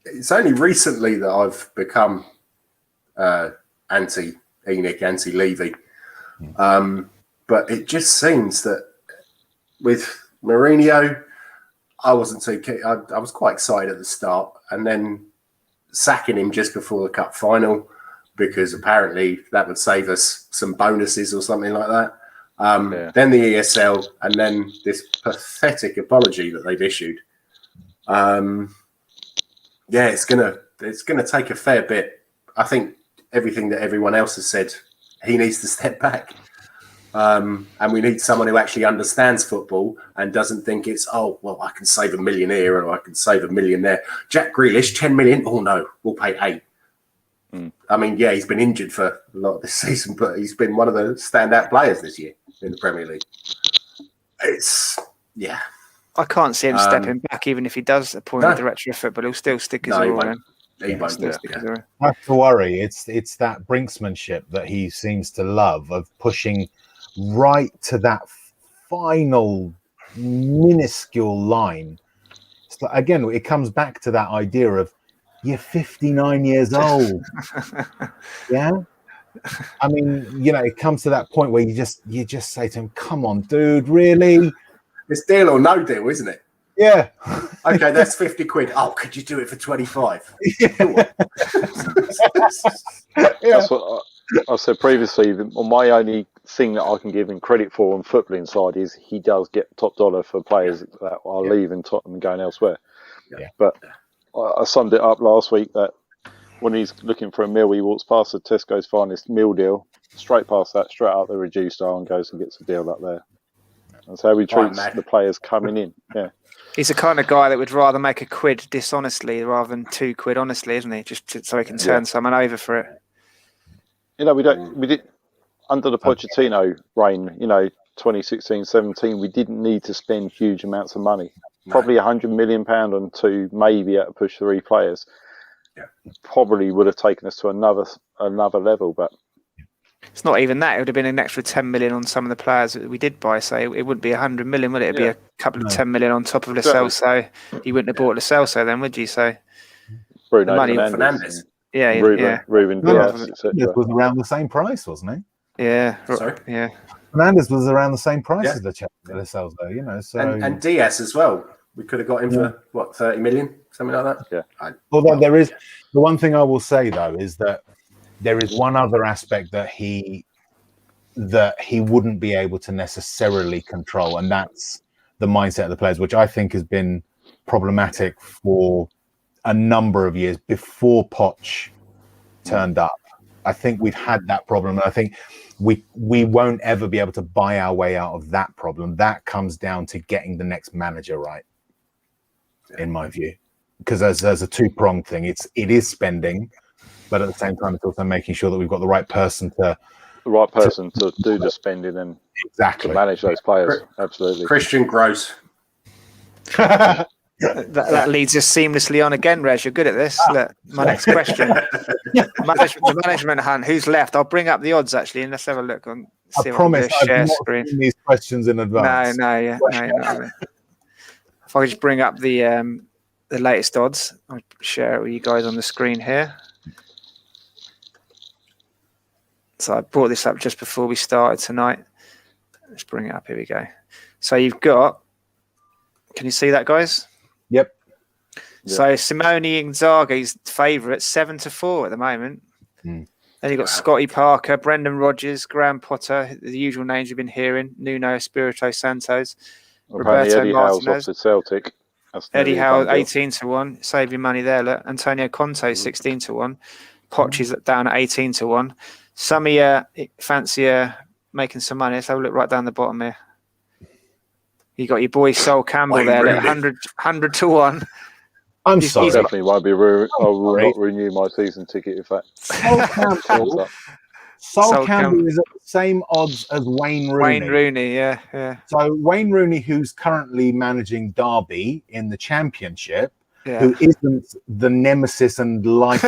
it's only recently that I've become anti-ENIC, anti-Levy. But it just seems that with Mourinho, I wasn't too keen. I was quite excited at the start, and then sacking him just before the cup final because apparently that would save us some bonuses or something like that. Then the ESL, and then this pathetic apology that they've issued. It's gonna take a fair bit. I think everything that everyone else has said, he needs to step back. And we need someone who actually understands football and doesn't think it's, oh, well, I can save $1 million here or I can save $1 million there. Jack Grealish, 10 million. Oh, no, we'll pay 8. I mean, yeah, he's been injured for a lot of this season, but he's been one of the standout players this year in the Premier League. I can't see him stepping back, even if he does appoint a director of football. He'll still stick his oar in. He won't stick his oar. Not to worry. It's that brinksmanship that he seems to love, of pushing right to that final minuscule line. So again, it comes back to that idea of you're 59 years old. Yeah. I mean, it comes to that point where you just say to him, come on, dude, really? It's deal or no deal, isn't it? Yeah. Okay, that's 50 quid. Oh, could you do it for 25? That's what I said previously. My only thing that I can give him credit for on footballing side is he does get top dollar for players that are leaving Tottenham and going elsewhere. Yeah. But I summed it up last week that when he's looking for a meal, he walks past the Tesco's finest meal deal, straight past that, straight out the reduced aisle and goes and gets a deal up there. That's how he treats the players coming in. Yeah. He's the kind of guy that would rather make a quid dishonestly rather than 2 quid honestly, isn't he? Just so he can turn someone over for it. We did under the Pochettino reign, 2016-17, we didn't need to spend huge amounts of money. Probably £100 million on 2, maybe at a push 3 players. Yeah. Probably would have taken us to another level, but it's not even that. It would have been an extra 10 million on some of the players that we did buy. So it wouldn't be 100 million, would it? It'd be a couple of 10 million on top of Lo Celso. You wouldn't have bought Lo Celso then, would you? So Bruno Fernandes. Ruben Dias, etc. Was around the same price, wasn't he? Yeah. Sorry? Yeah. Fernandes was around the same price as Lo Celso, So and Diaz as well. We could have got him for 30 million, something like that. Yeah. Although there is the one thing I will say though is that there is one other aspect that he wouldn't be able to necessarily control, and that's the mindset of the players, which I think has been problematic for a number of years before Poch turned up. I think we've had that problem, and I think we won't ever be able to buy our way out of that problem. That comes down to getting the next manager right, in my view, because there's a two-pronged thing. It is spending, but at the same time, it's also making sure that we've got the right person to do the spending and exactly to manage those players. Absolutely, Christian Gross. That leads us seamlessly on again, Reg. You're good at this. Look, my next question: the management hunt. Who's left? I'll bring up the odds actually, and let's have a look on. I promise I've not seen these questions in advance. No. If I could just bring up the latest odds, I'll share it with you guys on the screen here. So I brought this up just before we started tonight. Let's bring it up. Here we go. So you've got. Can you see that, guys? Yep. So Simone Inzaghi's favourite 7-4 at the moment. Then you've got Scotty Parker, Brendan Rodgers, Graham Potter, the usual names you've been hearing, Nuno Espirito Santos, Roberto Eddie Martinez, off Celtic. Eddie Howe 18-1. Save your money there. Look, Antonio Conte 16-1. Poch is down at 18-1. Some of you fancy making some money. Let's have a look right down the bottom here. You got your boy Sol Campbell there, 100 to 1. I'm sorry. Definitely won't be. I will not renew my season ticket if that. Sol Campbell is at the same odds as Wayne Rooney. Wayne Rooney, yeah. So Wayne Rooney, who's currently managing Derby in the Championship, who isn't the nemesis and life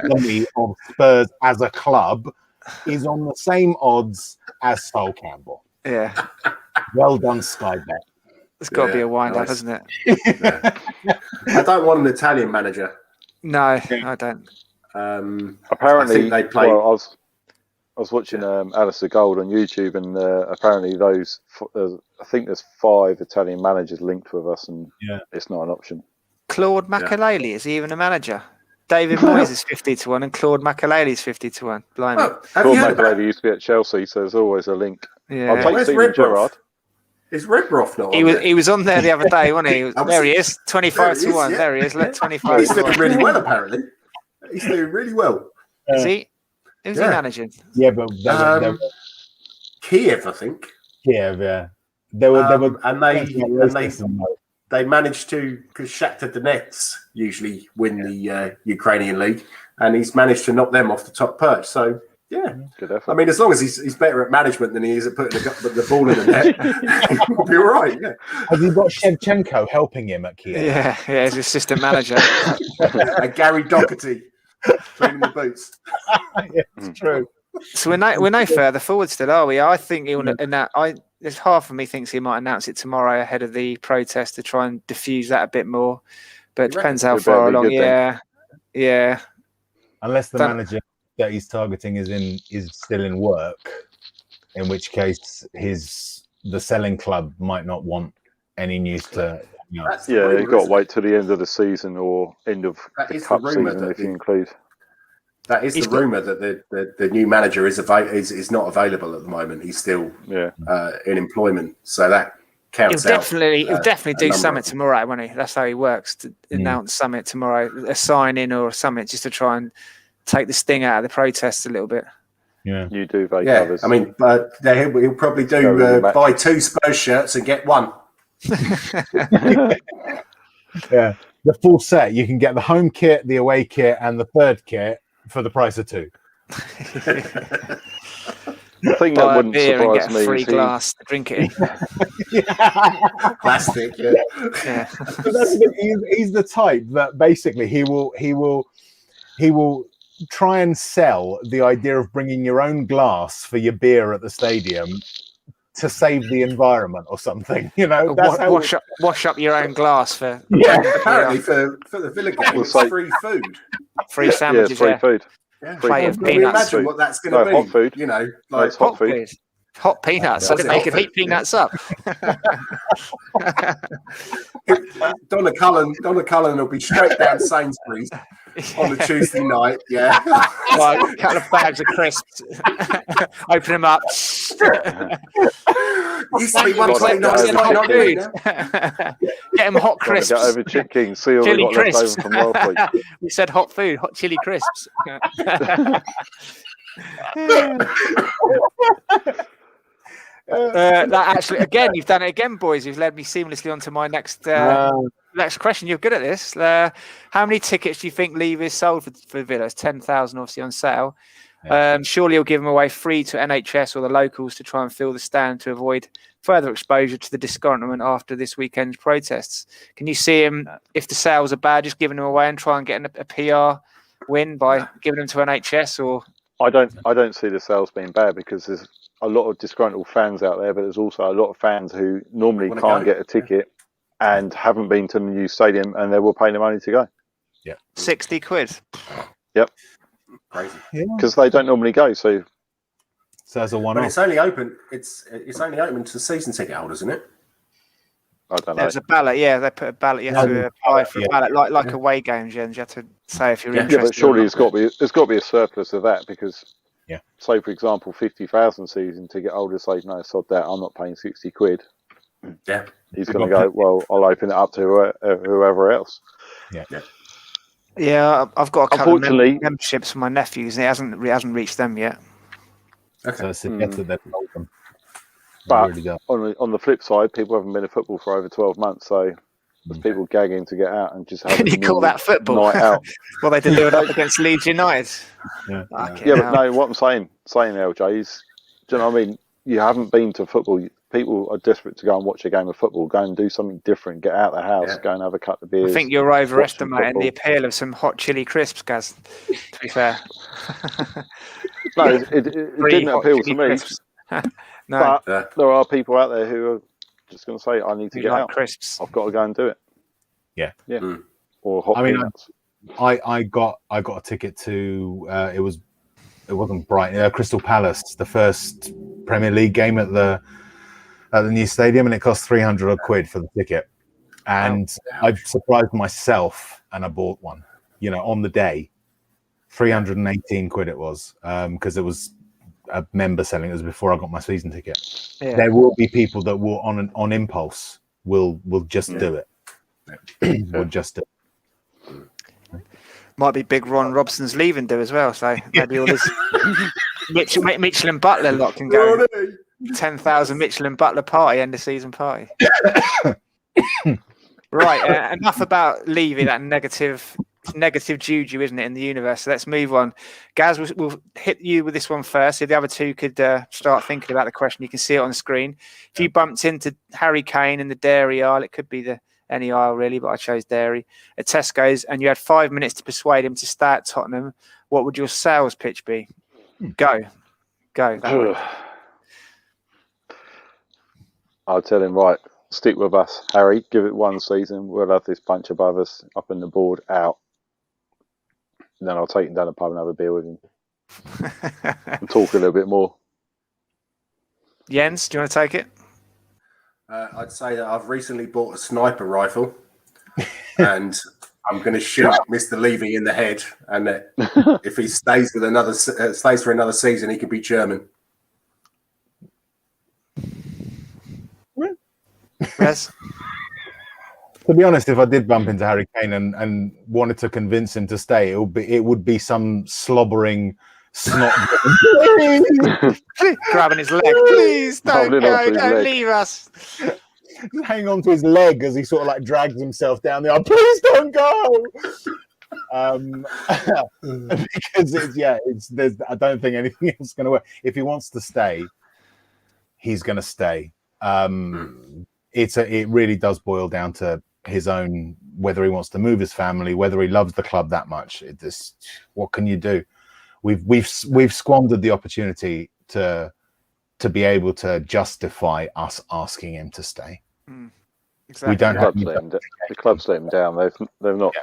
enemy of Spurs as a club, is on the same odds as Sol Campbell. Yeah. Well done, Sky Bet. It's got to be a wind-up, hasn't it? Yeah. I don't want an Italian manager. No, I don't. Apparently, I think they play. Well, I was watching Alistair Gold on YouTube, and apparently I think there's 5 Italian managers linked with us, and it's not an option. Claude Makelele, is he even a manager? David Moyes is 50-1, and Claude Makelele is 50-1. Blimey. Oh, Claude Makelele used to be at Chelsea, so there's always a link. Yeah. I'll take Steven Gerrard. Is Redroth not? He was on there the other day, wasn't he? There he is, 25-1. Yeah. There he is. Look, 25. He's doing really well, apparently. He's doing really well. Is he? Who's he managing? Yeah, but Kiev, I think. Kiev, yeah. They were, they managed to, because Shakhtar Donetsk usually win the Ukrainian league, and he's managed to knock them off the top perch. So yeah, good effort. I mean, as long as he's better at management than he is at putting the ball in the net, he'll be all right. Yeah. Have you got Shevchenko helping him at Kiev? Yeah, he's assistant manager. And Gary Doherty cleaning the boots. Yeah, it's true. So we're no further forward still, are we? I think he'll. There's half of me thinks he might announce it tomorrow ahead of the protest to try and diffuse that a bit more. But it depends how far along. Yeah. Unless the manager that he's targeting is still in work, in which case the selling club might not want any news to. You've got to wait till the end of the season or end of the cup season if you include. That is the rumour that the new manager is not available at the moment. He's still in employment, so that counts. He'll definitely do something tomorrow, won't he? That's how he works. To announce something tomorrow, a sign-in or something, just to try and take the sting out of the protests a little bit. Yeah, you do. I mean, he'll probably do buy 2 Spurs shirts and get 1. Yeah, the full set. You can get the home kit, the away kit, and the third kit for the price of 2. The thing that wouldn't surprise me free is glass to drink it in. Plastic. Yeah. He's the type that basically he will try and sell the idea of bringing your own glass for your beer at the stadium to save the environment or something. Wash up your own glass for. Yeah, apparently for the Villa game, it's free food. Free sandwiches, free food. Yeah. Plate of Can you peanuts. imagine what that's going to be? Hot food. Like hot food. Hot peanuts. So they could heat peanuts up. Donna Cullen will be straight down Sainsbury's on a Tuesday night. Yeah. Well, a couple of bags of crisps. Open them up. Used to be $1.29 food. Get them hot crisps. Get over chicken. See all we got left over from last week. We said hot food, hot chili crisps. That actually, again, you've done it again, boys. You've led me seamlessly onto my next question. You're good at this. How many tickets do you think Levy has sold for Villa? It's 10,000, obviously, on sale. Yeah. Surely he'll give them away free to NHS or the locals to try and fill the stand to avoid further exposure to the disgruntlement after this weekend's protests. Can you see him, if the sales are bad, just giving them away and try and get a PR win by giving them to NHS? Or I don't see the sales being bad because there's a lot of disgruntled fans out there, but there's also a lot of fans who normally can't get a ticket and haven't been to the new stadium, and they will pay the money to go. Yeah, £60. Yep, crazy. Because they don't normally go. So as a one-off. But it's only open. It's only open to season ticket holders, isn't it? I don't know. There's a ballot. Yeah, they put a ballot. You have to apply for a ballot, like away games. Yeah, and you have to say if you're interested. Yeah, but surely there's got to be a surplus of that because. Yeah. Say, for example, 50,000 season ticket holders say, no, sod that, I'm not paying £60. Yeah. He's going to go, well, I'll open it up to whoever else. Yeah, I've got a couple of memberships for my nephews, and it hasn't reached them yet. Okay. So it's better that hold them. But on the flip side, people haven't been to football for over 12 months, so there's people gagging to get out and just have Can you call that football? Night out. Well, they did do it up against Leeds United. But no, what I'm saying, LJ, is, do you know what I mean? You haven't been to football people are desperate to go and watch a game of football, go and do something different, get out of the house, go and have a couple of beers. I think you're overestimating the appeal of some hot chili crisps, Gaz, to be fair. No, it didn't appeal to me. No. But there are people out there who are just going to say, I need to get out. Crisps. I've got to go and do it. Yeah. Or hot peanuts. I got a ticket to it wasn't Brighton, Crystal Palace, the first Premier League game at the new stadium, and it cost 300 quid for the ticket. And I surprised myself, and I bought one. On the day, 318 quid it was, because it was a member selling. It was before I got my season ticket. Yeah. There will be people that will on impulse will just do it. Will just do it. Might be Big Ron Robson's leaving do as well, so maybe all this Mitchell and Butler lot can go 10,000 Mitchell and Butler party, end of season party. Right, enough about leaving, that negative juju, isn't it, in the universe? So let's move on. Gaz, we'll hit you with this one first. If the other two could start thinking about the question, you can see it on the screen. If you bumped into Harry Kane in the dairy aisle, it could be any aisle really, but I chose dairy, at Tesco's, and you had 5 minutes to persuade him to stay at Tottenham, what would your sales pitch be? Go. I'll tell him, right, stick with us, Harry, give it one season, we'll have this bunch above us, up in the board, out. And then I'll take him down the pub and have a beer with him. And talk a little bit more. Jens, do you want to take it? I'd say that I've recently bought a sniper rifle, and I'm going to shoot Mr. Levy in the head. And if he stays for another season, he can be German. Yes. To be honest, if I did bump into Harry Kane and wanted to convince him to stay, it would be some slobbering snot grabbing his leg. Please don't go, don't leave us. Hang on to his leg as he sort of like drags himself down the aisle. Please don't go. Because I don't think anything else is going to work. If he wants to stay, he's going to stay. It really does boil down to his own, whether he wants to move his family, whether he loves the club that much. What can you do? We've squandered the opportunity to be able to justify us asking him to stay. Exactly. We don't have the club's let him down. They've not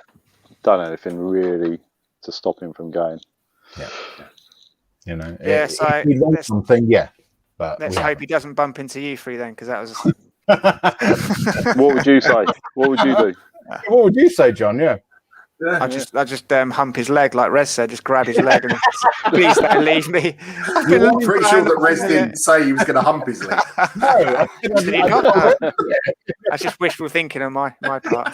done anything really to stop him from going. So he wants something, but let's hope he doesn't bump into you three then, because that was. What would you say? What would you do? What would you say, John? Yeah. I just hump his leg, like Rez said. Just grab his leg and please don't leave me. I'm pretty sure that Rez didn't say he was going to hump his leg. No, that's just wishful thinking on my part.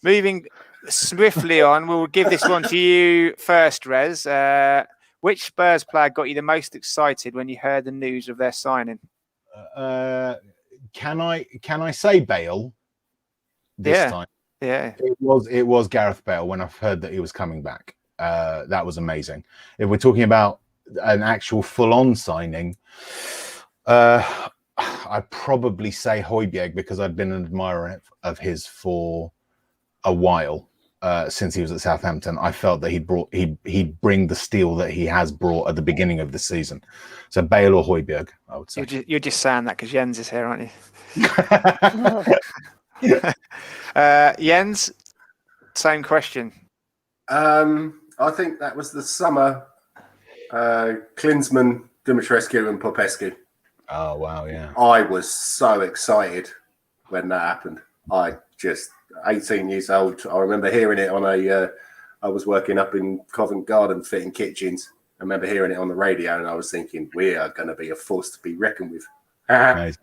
Moving swiftly on, we'll give this one to you first, Rez. Which Spurs player got you the most excited when you heard the news of their signing? Can I say Bale? This time, it was Gareth Bale. When I've heard that he was coming back, that was amazing. If we're talking about an actual full-on signing, I'd probably say Højbjerg, because I'd been an admirer of his for a while, since he was at Southampton. I felt that he'd bring the steel that he has brought at the beginning of the season. So Bale or Højbjerg, I would say. You're just saying that because Jens is here, aren't you? Jens, same question. I think that was the summer. Klinsmann, Dumitrescu, and Popescu. Oh wow, yeah! I was so excited when that happened. 18 years old. I remember hearing it on I was working up in Covent Garden fitting kitchens. I remember hearing it on the radio, and I was thinking, we are going to be a force to be reckoned with. Nice.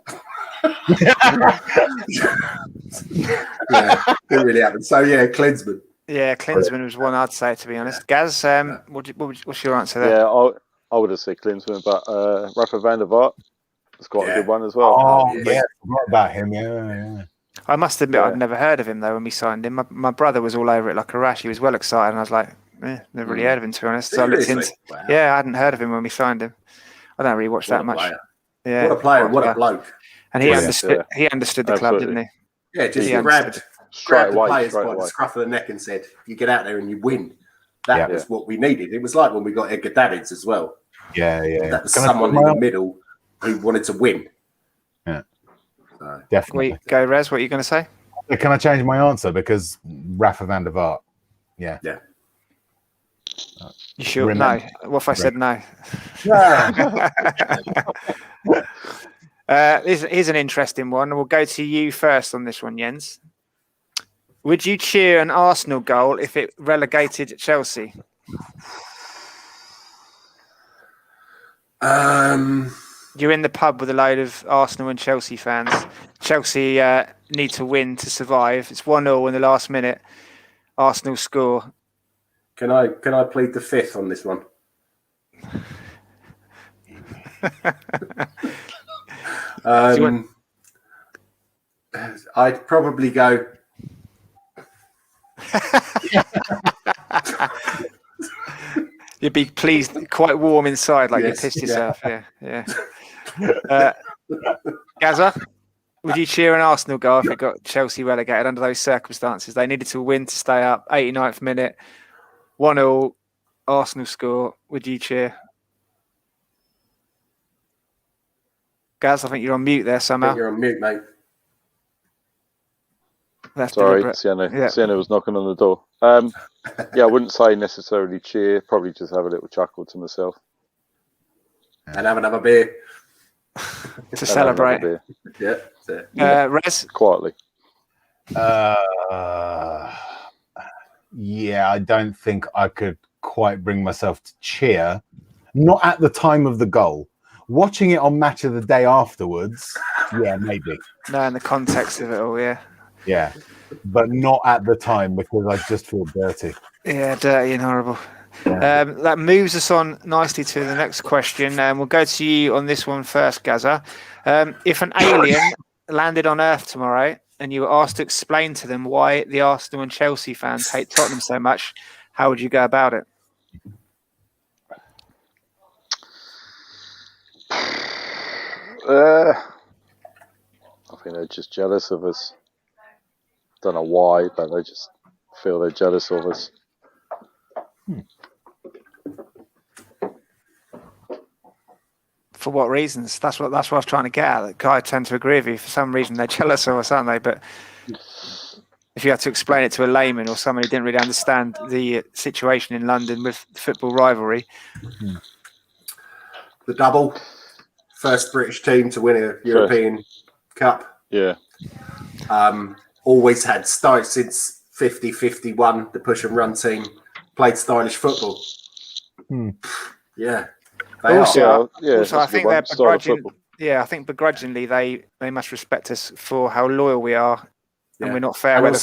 Didn't really happen. So Klinsmann. Yeah, Klinsmann was one I'd say, to be honest. Gaz, what's your answer there? Yeah, I would have said Klinsmann, but Rafa van der Vaart was quite a good one as well. Oh yeah, I forgot about him. Yeah. I must admit, I'd never heard of him though when we signed him. My brother was all over it like a rash. He was well excited, and I was like, never really heard of him, to be honest. So I looked into. Wow. Yeah, I hadn't heard of him when we signed him. I don't really watch that much. Player. Yeah, what a player! What a bloke! And he understood. He understood the club, didn't he? Yeah, just grabbed the players by the scruff of the neck and said, "You get out there and you win." That was what we needed. It was like when we got Edgar Davids as well. Yeah. That was someone in the middle who wanted to win. Yeah, so. Definitely. Go, Rez. What are you going to say? Can I change my answer because Rafa van der Vaart? Yeah. You sure? No. What if I said no? Here's an interesting one. We'll go to you first on this one, Jens. Would you cheer an Arsenal goal if it relegated Chelsea? You're in the pub with a load of Arsenal and Chelsea fans. Chelsea need to win to survive. It's 1-0 in the last minute. Arsenal score. Can I plead the fifth on this one? I'd probably go. You'd be pleased, quite warm inside, like you pissed yourself. Yeah. Gaza, would you cheer an Arsenal goal if it got Chelsea relegated under those circumstances? They needed to win to stay up. 89th minute, 1-0, Arsenal score. Would you cheer? Gaz, I think you're on mute there somehow. You're on mute, mate. That's sorry, Sienna was knocking on the door. I wouldn't say necessarily cheer, probably just have a little chuckle to myself. And have another beer. To celebrate. Yeah. Rez? Quietly. I don't think I could quite bring myself to cheer. Not at the time of the goal. Watching it on Match of the Day afterwards, maybe. No, in the context of it all, Yeah, but not at the time because I just feel dirty. Yeah, dirty and horrible. Yeah. That moves us on nicely to the next question. We'll go to you on this one first, Gaza. If an alien landed on Earth tomorrow and you were asked to explain to them why the Arsenal and Chelsea fans hate Tottenham so much, how would you go about it? I think they're just jealous of us. Don't know why, but they just feel they're jealous of us. For what reasons? That's what I was trying to get at. I tend to agree with you. For some reason, they're jealous of us, aren't they? But if you had to explain it to a layman or someone who didn't really understand the situation in London with football rivalry. The double. First British team to win a European Cup. Yeah. Always had started since 50-51, the push and run team, played stylish football. Yeah. Also, I think they're begrudging. Yeah, I think begrudgingly they must respect us for how loyal we are, and we're not fair. And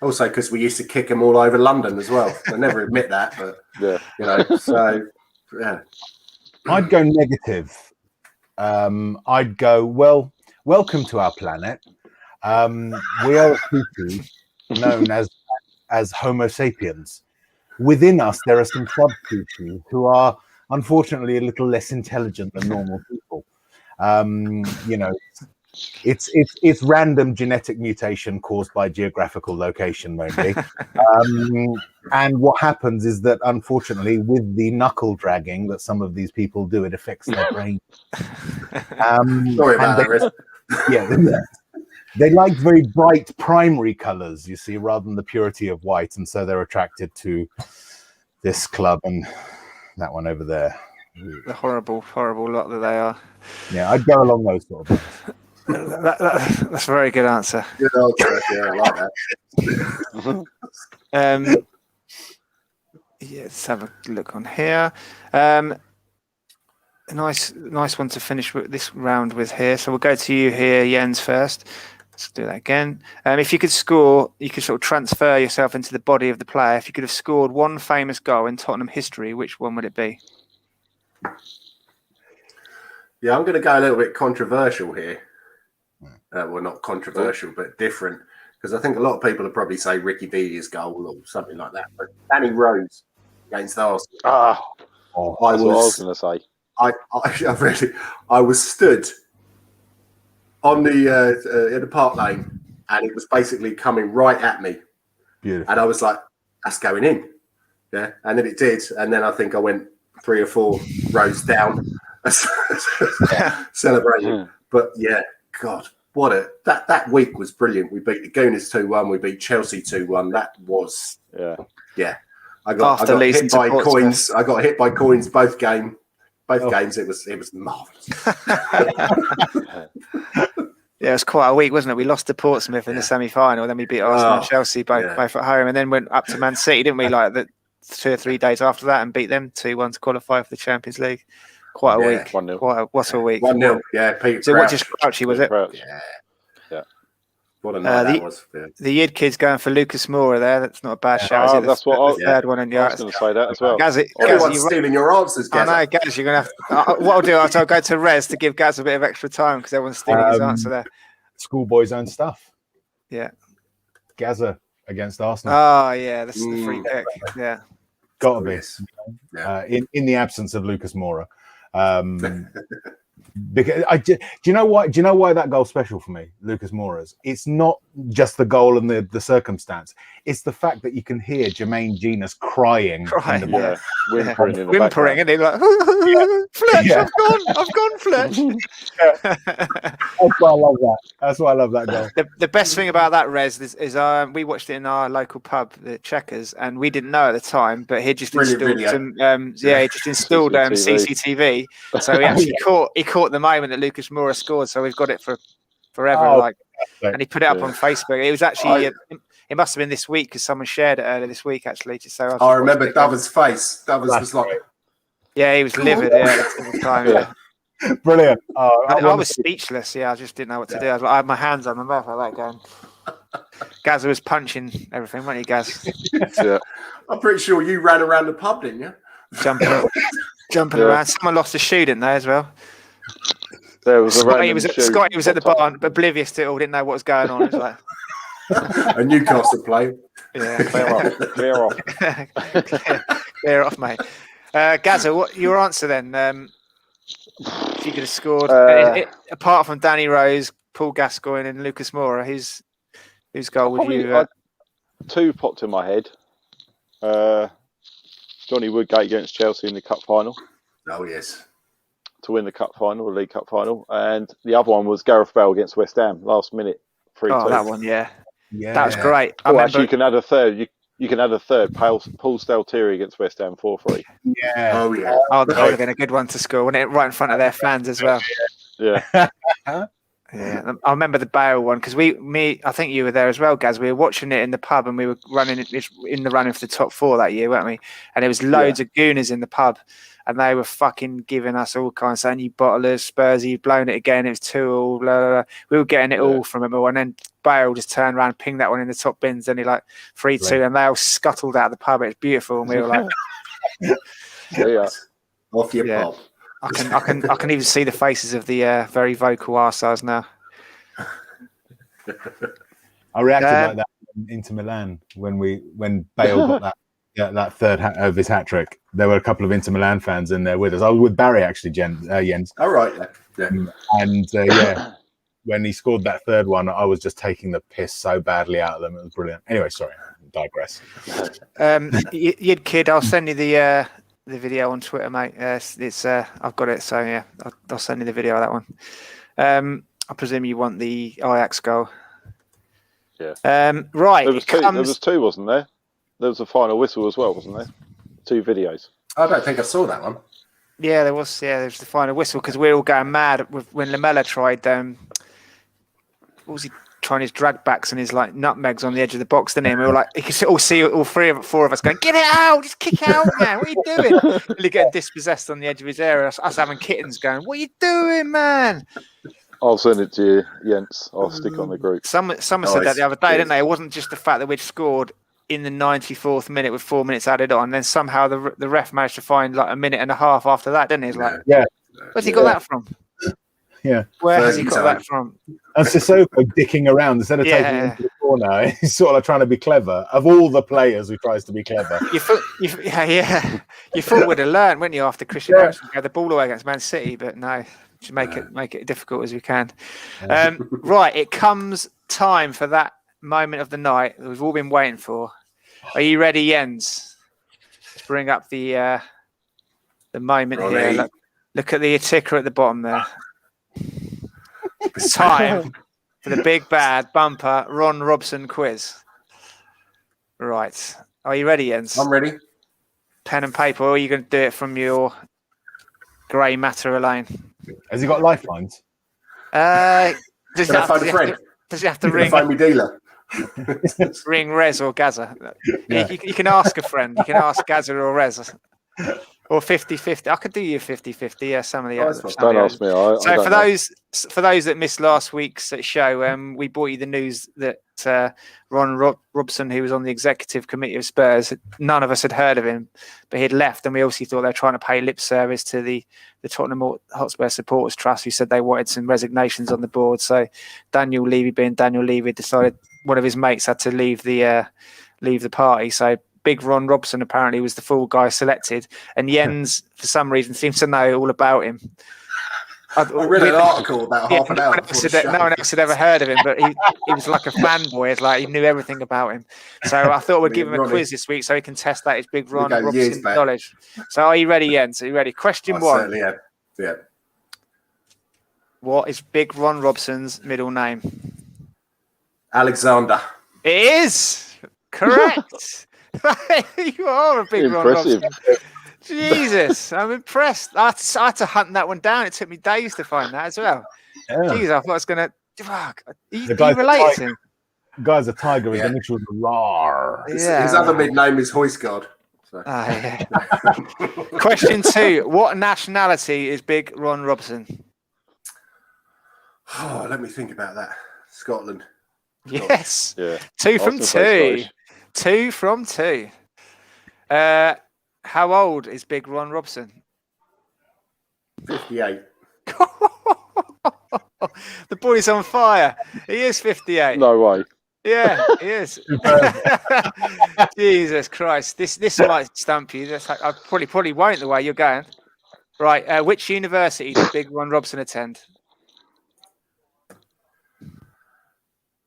also because we used to kick them all over London as well. They never admit that, but so yeah. I'd go negative. I'd go, well, welcome to our planet. We are a species known as Homo sapiens. Within us, there are some subspecies who are unfortunately a little less intelligent than normal people. It's random genetic mutation caused by geographical location mainly. And what happens is that unfortunately with the knuckle dragging that some of these people do, it affects their brain. Sorry about that, Riz. They like very bright primary colors, you see, rather than the purity of white, and so they're attracted to this club and that one over there. The horrible lot that they are. Yeah, I'd go along those sort of things. That's a very good answer. Good answer. Yeah, I like that. Let's have a look on here. A nice one to finish with this round with here. So we'll go to you here, Jens, first. Let's do that again. If you could score, you could sort of transfer yourself into the body of the player. If you could have scored one famous goal in Tottenham history, which one would it be? Yeah, I'm going to go a little bit controversial here. Well, not controversial, but different. Because I think a lot of people will probably say Ricky Villa's goal or something like that. But Danny Rose against Arsenal. That's what I was going to say. I was stood on the in the park lane, and it was basically coming right at me. Beautiful. And I was like, "That's going in." Yeah, and then it did, and then I think I went 3 or 4 rows down, celebrating. But yeah, God, that week was brilliant. We beat the Gooners 2-1. We beat Chelsea 2-1. That was I got hit by coins. I got hit by coins both games. It was marvelous. Yeah, it was quite a week, wasn't it? We lost to Portsmouth in the semi-final, then we beat Arsenal and Chelsea both at home, and then went up to Man City, didn't we? Like 2 or 3 days after that, and beat them 2-1 to qualify for the Champions League. Quite a week. 1-0. What a week. 1-0. Yeah, Peter. So what? Just Crouchy, was it? Yeah. What a night that was. Yeah. The Yid kid's going for Lucas Moura there. That's not a bad shout. Is it? That's what the third one. And I was going to say that as well. Everyone's stealing your answers, Gaz. I know, Gaz. You're going to have to. What I'll do, I'll go to Rez to give Gaz a bit of extra time because everyone's stealing his answer there. Schoolboy's own stuff. Yeah. Gaza against Arsenal. Oh yeah, this is the free kick. Yeah. Gotta be. In the absence of Lucas Moura. Because do you know why? Do you know why that goal's special for me, Lucas Moura's? It's not just the goal and the circumstance. It's the fact that you can hear Jermaine Genius crying. Right. In the Whimpering, and he's like, Fletch, I've gone, Fletch. That's why I love that. That's why I love that goal. The best thing about that, Rez, is we watched it in our local pub, the Checkers, and we didn't know at the time, but he just installed some. He just installed CCTV, so he actually caught the moment that Lucas Moura scored. So we've got it for forever. And he put it up on Facebook. It was actually. It must have been this week because someone shared it earlier this week. Actually, to say I remember Dover's face. Dover's was like, yeah, he was livid. Yeah, at the time. Yeah. Brilliant. I was speechless. Yeah, I just didn't know what to do. I had my hands on my mouth like that going. Gaz was punching everything, wasn't he, Gaz? Yeah. I'm pretty sure you ran around the pub, didn't you? Jumping around. Someone lost a shoe, didn't they, as well? There was Scotty was at the bar, oblivious to it all, didn't know what was going on. It was like a Newcastle play. Yeah, clear off, mate. Gazza, what your answer then? If you could have scored, apart from Danny Rose, Paul Gascoigne, and Lucas Moura, whose goal would you? 2 popped in my head. Johnny Woodgate against Chelsea in the cup final. Oh yes, to win the cup final, the League Cup final, and the other one was Gareth Bale against West Ham last minute 3-2. Oh, that one, yeah, that was great. Actually, you can add a third. You can add a third. Paul Staltieri against West Ham 4-3. Yeah. Oh yeah. Oh, that would have been a good one to score, wouldn't it? Right in front of their fans as well. Yeah. Yeah, I remember the Bale one because I think you were there as well, Gaz. We were watching it in the pub and we were in the running for the top 4 that year, weren't we? And there was loads of Gooners in the pub, and they were fucking giving us all kinds, saying, "You bottlers, Spurs, you've blown it again. It was 2-2." Blah, blah, blah. We were getting it all from everyone, and then Bale just turned around, pinged that one in the top bins, and he 3-2, and they all scuttled out of the pub. It was beautiful, and we were like, off your pop. I can even see the faces of the very vocal arseholes now. I reacted like that into Milan when Bale got that third of his hat trick. There were a couple of Inter Milan fans in there with us. I was with Barry actually, Jens. All right, yeah. And when he scored that third one, I was just taking the piss so badly out of them. It was brilliant. Anyway, sorry, I digress. Yid kid, I'll send you the video on Twitter, mate. It's I've got it, so yeah, I'll send you the video of that one. I presume you want the Ajax goal. Yeah. Right. There was 2, wasn't there? There was a final whistle as well, wasn't there? 2 videos. I don't think I saw that one. Yeah, there was. Yeah, there was the final whistle because we were all going mad when Lamella tried. What was he trying? His drag backs and his nutmegs on the edge of the box, didn't he? And we were like, you could all see all 4 of us going, "Get it out! Just kick out, man! What are you doing?" Really getting dispossessed on the edge of his area. Us having kittens going, "What are you doing, man?" I'll send it to you, Jens. I'll stick on the group. Someone said that the other day, didn't they? It wasn't just the fact that we'd scored in the 94th minute with 4 minutes added on. Then somehow the ref managed to find a minute and a half after that, didn't he? Where's he got that from? Yeah. Where has he got that from? And Sissoko dicking around instead of taking it into the corner. He's sort of like trying to be clever. Of all the players who tries to be clever, You thought we'd have learned, wouldn't you, after Christian Eriksen had the ball away against Man City? But no, to make it difficult as we can. Right, it comes time for that moment of the night that we've all been waiting for. Are you ready, Jens? Let's bring up the moment here. Look at the ticker at the bottom there. It's time for the big bad bumper Ron Robson quiz. Right. Are you ready, Jens? I'm ready. Pen and paper, or are you going to do it from your grey matter alone? has he got lifelines? Does Can I find a friend? Does he have to ring? Find me dealer. Ring Rez or Gaza? Yeah. You can ask a friend. You can ask Gaza or Rez. Or 50-50. I could do you 50-50. Yeah, some of the others. Don't ask me. I So don't for those that missed last week's show, we brought you the news that Ron Robson, who was on the executive committee of Spurs, none of us had heard of him, but he'd left, and we obviously thought they were trying to pay lip service to the Tottenham Hotspur Supporters Trust, who said they wanted some resignations on the board. So Daniel Levy, being Daniel Levy, decided one of his mates had to leave the party. So Big Ron Robson apparently was the full guy selected, and Jens, for some reason, seems to know all about him. I read an article about half an hour. No one else had ever heard of him, but he was like a fanboy. It's like he knew everything about him. So I thought we'd give him a quiz this week so he can test that his Big Ron Robson knowledge. So are you ready, Jens? Are you ready? Question one. Certainly am. Yeah. What is Big Ron Robson's middle name? Alexander. It is correct. You are a Big Ron Robson. Jesus, I'm impressed. I had to hunt that one down. It took me days to find that as well. Yeah. Jeez, I thought I was going to... Fuck. You guy's relate to him? Guy's a tiger. His initials are RAR. His other mid-name is Hoistgard. So. Yeah. Question two. What nationality is Big Ron Robson? Oh, let me think about that. Scotland. Yes. Yeah. 2 from 2. 2 from 2. How old is Big Ron Robson? 58. The boy's on fire. He is 58. No way. Yeah, he is. Jesus Christ. This might stump you. I probably won't the way you're going. Right. Which university did Big Ron Robson attend?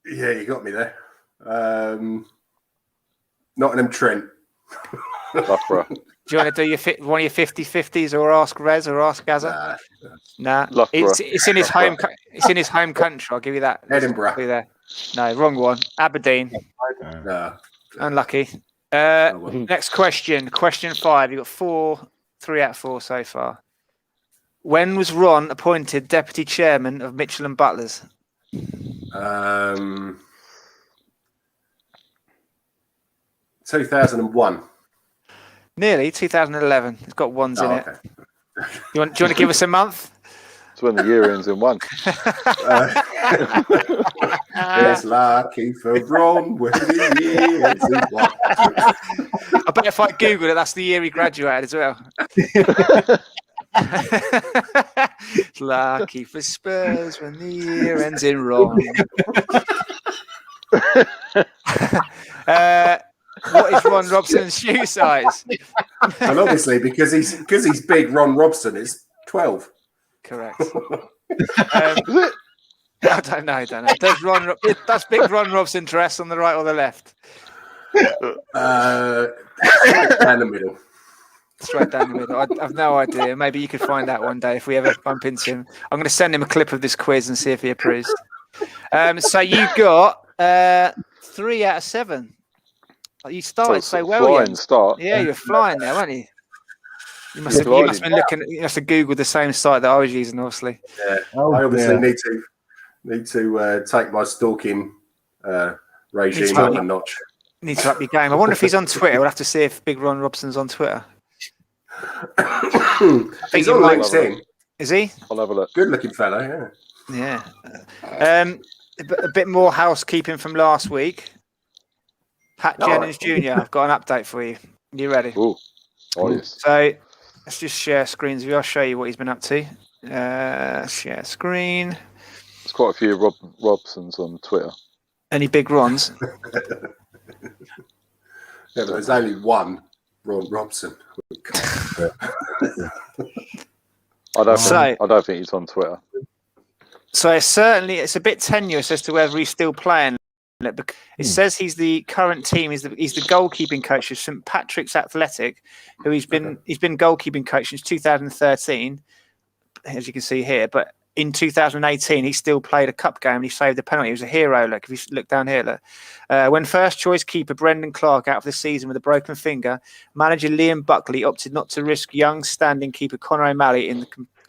Yeah, you got me there. Nottingham Trent. Loughborough. Do you want to do one of your 50-50s or ask Rez or ask Gaza? Nah. It's in his home. It's in his home country. I'll give you that. Edinburgh. There. No, wrong one. Aberdeen. No. Unlucky. Next question. Question 5. You've got 3 out of 4 so far. When was Ron appointed deputy chairman of Mitchell and Butlers? 2001. Nearly 2011. It's got ones in it. Do you want to give us a month? It's when the year ends in 1. It's lucky for Ron when the year ends in 1. I bet if I Googled it, that's the year he graduated as well. It's lucky for Spurs when the year ends in Ron. What is Ron Robson's shoe size? And obviously, because he's Big Ron Robson, it's 12. Correct. I don't know. Does Big Ron Robson dress on the right or the left? Straight down the middle. Straight down the middle. I've no idea. Maybe you could find out one day if we ever bump into him. I'm going to send him a clip of this quiz and see if he approves. So you got 3 out of 7. You started so well. Flying start. Yeah, you were flying there, weren't you? You must have been looking. You must have Googled the same site that I was using, obviously. Yeah. I obviously need to take my stalking regime up a notch. Need to up your game. I wonder if he's on Twitter. We'll have to see if Big Ron Robson's on Twitter. He's on LinkedIn. Is he? I'll have a look. Good-looking fellow. Yeah. A bit more housekeeping from last week. Pat Jennings Junior. I've got an update for you. You ready? Ooh. Oh, yes. So let's just share screens with you. I'll show you what he's been up to. Share screen. There's quite a few Robsons on Twitter. Any Big Rons? Yeah, but there's only one Ron Robson. I don't think he's on Twitter. So it's a bit tenuous as to whether he's still playing. It says he's the current team. He's the goalkeeping coach of St Patrick's Athletic, who he's been goalkeeping coach since 2013, as you can see here. But in 2018, he still played a cup game and he saved a penalty. He was a hero. Look, if you look down here, look. When first choice keeper Brendan Clark out for the season with a broken finger, manager Liam Buckley opted not to risk young standing keeper Conor O'Malley in the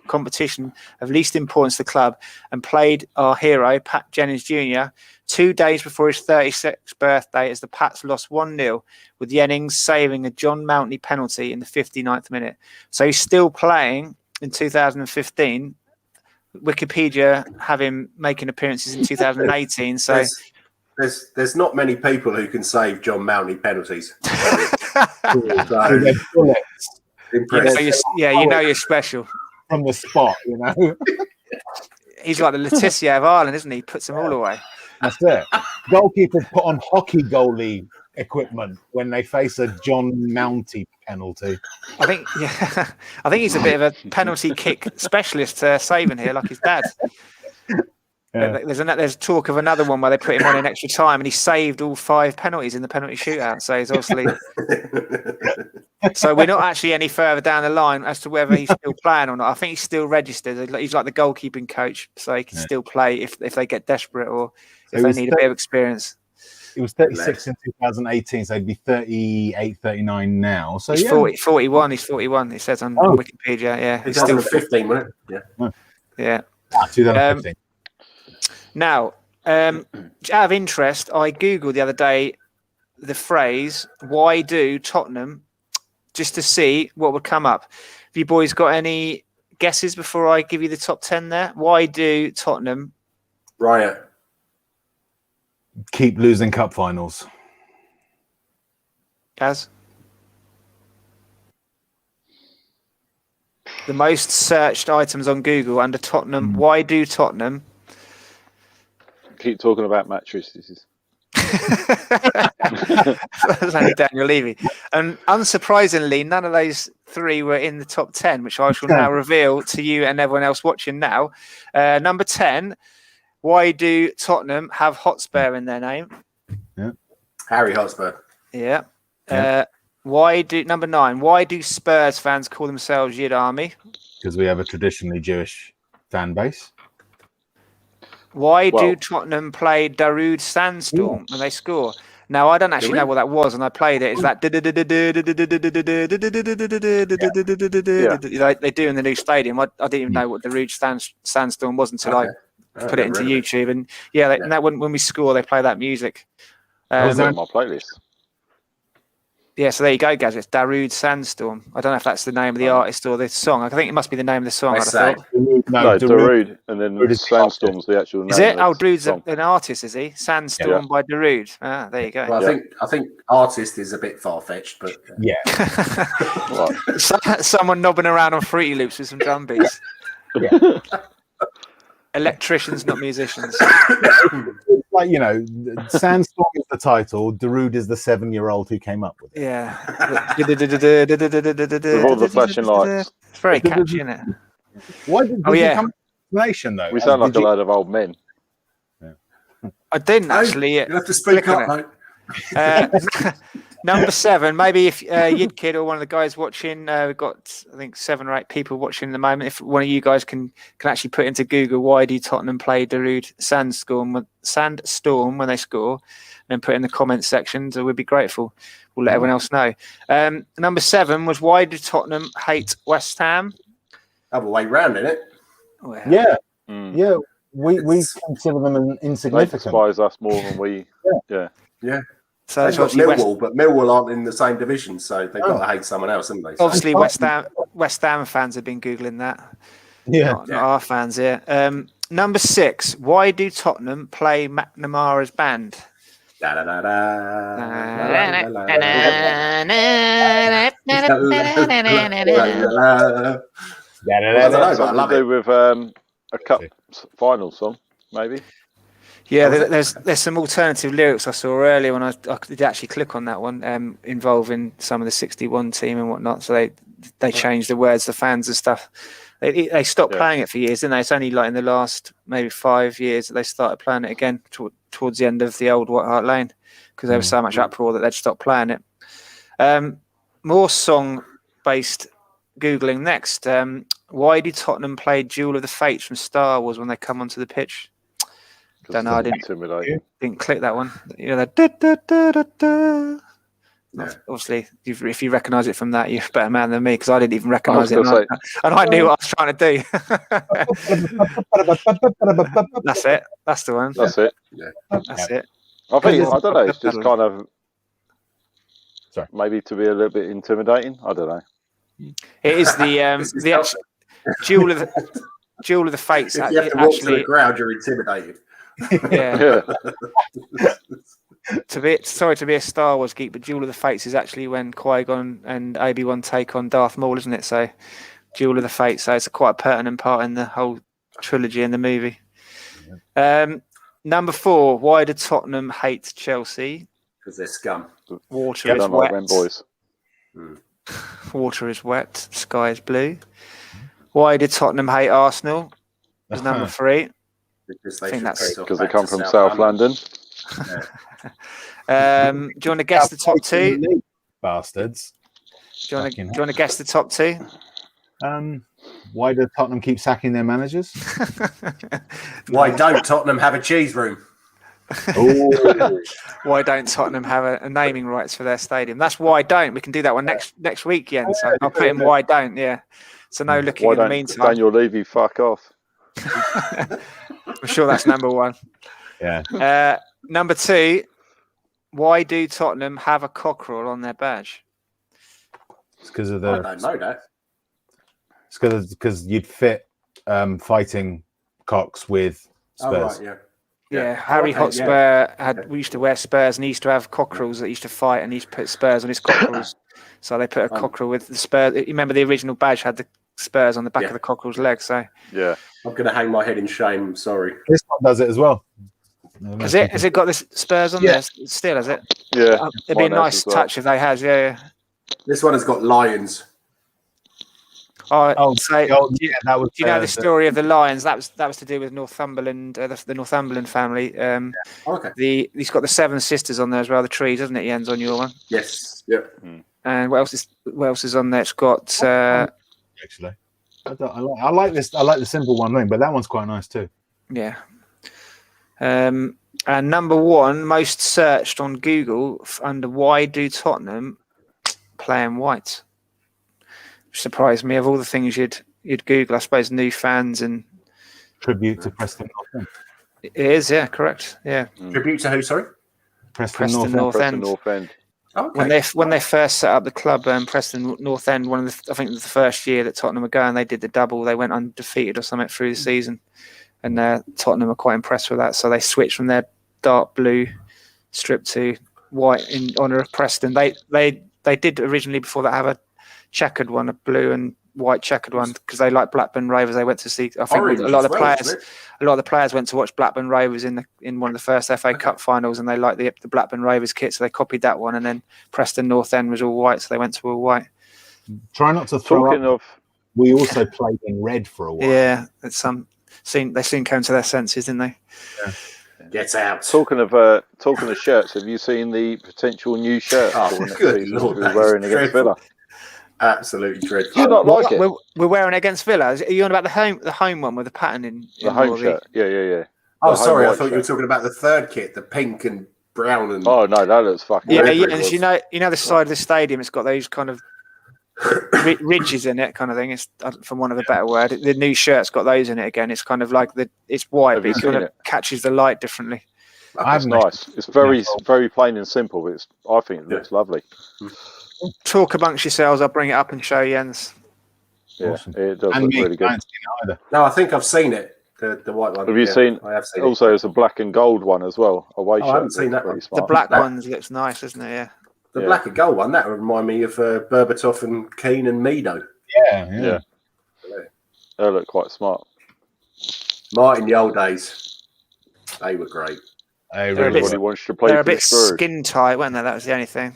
competition of least importance to the club and played our hero Pat Jennings Junior 2 days before his 36th birthday as the Pats lost 1-0 with Jennings saving a John Mountney penalty in the 59th minute. So he's still playing in 2015. Wikipedia have him making appearances in 2018. So there's not many people who can save John Mountney penalties. You know you're special. From the spot, you know. He's like the Letizia of Ireland, isn't he? He puts them all away. That's it. Goalkeepers put on hockey goalie equipment when they face a John Mountney penalty. I think he's a bit of a penalty kick specialist saving here, like his dad. Yeah. There's talk of another one where they put him on in extra time and he saved all 5 penalties in the penalty shootout. So he's obviously. So we're not actually any further down the line as to whether he's still playing or not. I think he's still registered. He's like the goalkeeping coach, so he can still play if they get desperate or if they need a bit of experience. He was 36 in 2018, so he'd be 38, 39 now. So he's 41. He's 41. It says on Wikipedia. Yeah, he's still 15, wasn't it? Yeah. 2015. Now, out of interest, I Googled the other day the phrase, why do Tottenham, just to see what would come up. Have you boys got any guesses before I give you the top 10 there? Why do Tottenham? Riot. Keep losing cup finals. Gaz? The most searched items on Google under Tottenham. Why do Tottenham? Keep talking about mattresses. That's only Daniel Levy. And unsurprisingly, none of those 3 were in the top 10, which I shall now reveal to you and everyone else watching now. Number 10, why do Tottenham have Hotspur in their name? Yeah. Harry Hotspur. Yeah. Number 9, why do Spurs fans call themselves Yid Army? Because we have a traditionally Jewish fan base. Why do Tottenham play Darude Sandstorm when they score? Now, I don't actually know what that was, and I played it. It's that they do in the new stadium. I didn't even know what Darude Sandstorm was until I put it into YouTube. And when we score, they play that music. Was that on my playlist? Yeah, so there you go, guys. It's Darude Sandstorm. I don't know if that's the name of the artist or the song. I think it must be the name of the song. No, Darude, and then Sandstorm's the actual name. Is it? Oh, Darude's an artist, is he? Sandstorm by Darude. Ah, there you go. Well, I think artist is a bit far-fetched, but yeah. Someone knobbing around on Fruity Loops with some drum beats. Yeah. Electricians, not musicians. Like, you know, Sandstorm is the title. Darude is the 7-year-old who came up with it. Yeah. With all the flashing lights. It's very catchy, isn't it? Why did you come to explanation, though? We sound like a load of old men. Yeah. I didn't actually. You have to speak up, mate. Number 7, maybe if Yid Kid or one of the guys watching, we've got I think 7 or 8 people watching at the moment. If one of you guys can actually put into Google why do Tottenham play Darude Sandstorm when they score, and put in the comment section, so we'd be grateful. We'll let everyone else know. Number 7 was why do Tottenham hate West Ham? Other way round, isn't it? Well, yeah, yeah. We consider them insignificant. They despise us more than we. Yeah. So they've got Millwall, but Millwall aren't in the same division, so they've got to hate someone else, haven't they? So. Obviously, West Ham fans have been Googling that. Not our fans here. Number 6, why do Tottenham play McNamara's band? Da, da, da, da, something to do with a cup final song, maybe. Yeah, there's some alternative lyrics I saw earlier when I did actually click on that one, involving some of the 61 team and whatnot. So they changed the words, the fans and stuff. They stopped playing it for years, didn't they? It's only like in the last maybe 5 years that they started playing it again towards the end of the old White Hart Lane, because there was so much uproar that they'd stopped playing it. More song-based Googling next. Why did Tottenham play Duel of the Fates from Star Wars when they come onto the pitch? Don't know. I didn't click that one. You know that. Da, da, da, da, da. Yeah. Obviously, if you recognise it from that, you're a better man than me, because I didn't even recognise it, and I knew what I was trying to do. That's it. That's the one. That's it. Yeah. That's it. I think I don't know. It's just kind of maybe to be a little bit intimidating. I don't know. It is the actual Duel of the Fates. If you have to walk to the crowd, you're intimidated. Yeah. Sorry to be a Star Wars geek, but Duel of the Fates is actually when Qui-Gon and Obi-Wan take on Darth Maul, isn't it? So Duel of the Fates. So it's quite a pertinent part in the whole trilogy in the movie. Number 4. Why did Tottenham hate Chelsea? Because they're scum. Water is wet. Like boys. Water is wet. Sky is blue. Why did Tottenham hate Arsenal? Was number 3. Because they come from South London. Do you want to guess the top 2? Bastards. Do you want to guess the top 2? Why do Tottenham keep sacking their managers? Why don't Tottenham have a cheese room? Why don't Tottenham have a naming rights for their stadium? That's why don't. We can do that one next week, Jens. So I'll put in why don't. Yeah. So no looking in the meantime. Daniel Levy, fuck off. I'm sure that's number 1. Yeah. Number 2. Why do Tottenham have a cockerel on their badge? It's because of I don't know that. It's because you'd fit fighting cocks with Spurs. Oh, right, yeah. Harry Hotspur we used to wear Spurs, and he used to have cockerels that used to fight, and he used to put Spurs on his cockerels. So they put a cockerel with the Spurs. You remember the original badge had the Spurs on the back of the cockerel's leg. So yeah, I'm going to hang my head in shame. Sorry. This one does it as well. Has it got the Spurs on there still? Has it? Yeah. It'd be a nice touch if they had. Yeah. This one has got lions. That was. Do you know the story of the lions? That was to do with Northumberland, the Northumberland family. Okay. He's got the 7 sisters on there as well. The trees, doesn't it? Jens, on your one. Yes. Yep. And what else is on there? It's got. Actually, I like this. I like the simple one thing, but that one's quite nice too. Yeah. And number 1 most searched on Google under why do Tottenham play in white? Surprised me. Of all the things you'd Google, I suppose new fans and tribute to Preston North End. It is, yeah, correct, yeah. Tribute to who? Sorry, Preston North End. Okay. When they first set up the club, Preston North End, I think the first year that Tottenham were going, they did the double. They went undefeated or something through the season, and Tottenham were quite impressed with that. So they switched from their dark blue strip to white in honour of Preston. They did originally before that have a checkered one, a blue and white checkered one, because they like Blackburn Rovers. They went to see. I think a lot of the players went to watch Blackburn Rovers in one of the first FA Cup finals, and they liked the Blackburn Rovers kit, so they copied that one. And then Preston North End was all white, so they went to all white. Try not to throw up. We also played in red for a while. Yeah, they soon came to their senses, didn't they? Yeah. Get out. Talking of shirts, have you seen the potential new shirt we're wearing against Villa? Absolutely dreadful. Do you not like it? We're wearing it against Villa. Are you on about the home one with the pattern in the home shirt? Yeah. Oh, sorry, I thought you were talking about the third kit, the pink and brown and. Oh no, that looks fucking. Yeah. And you know the side of the stadium. It's got those kind of ridges in it, kind of thing. It's, from one of a better word. The new shirt's got those in it again. It's kind of like it's white, but it kind of catches the light differently. That's nice. It's very plain and simple, but I think it looks lovely. Talk amongst yourselves. I'll bring it up and show Jens. Yeah, awesome. It does look really good. No, I think I've seen it. The white one. Have you seen? I have seen. Also, there's a black and gold one as well. I haven't seen that one. The black one looks nice, isn't it? Yeah. The black and gold one, that would remind me of Berbatov and Keane and Mido. Yeah. They look quite smart. Martin, the old days. They were great. Everybody wants to play They're a for the bit Spurs. skin tight, weren't they? That was the only thing.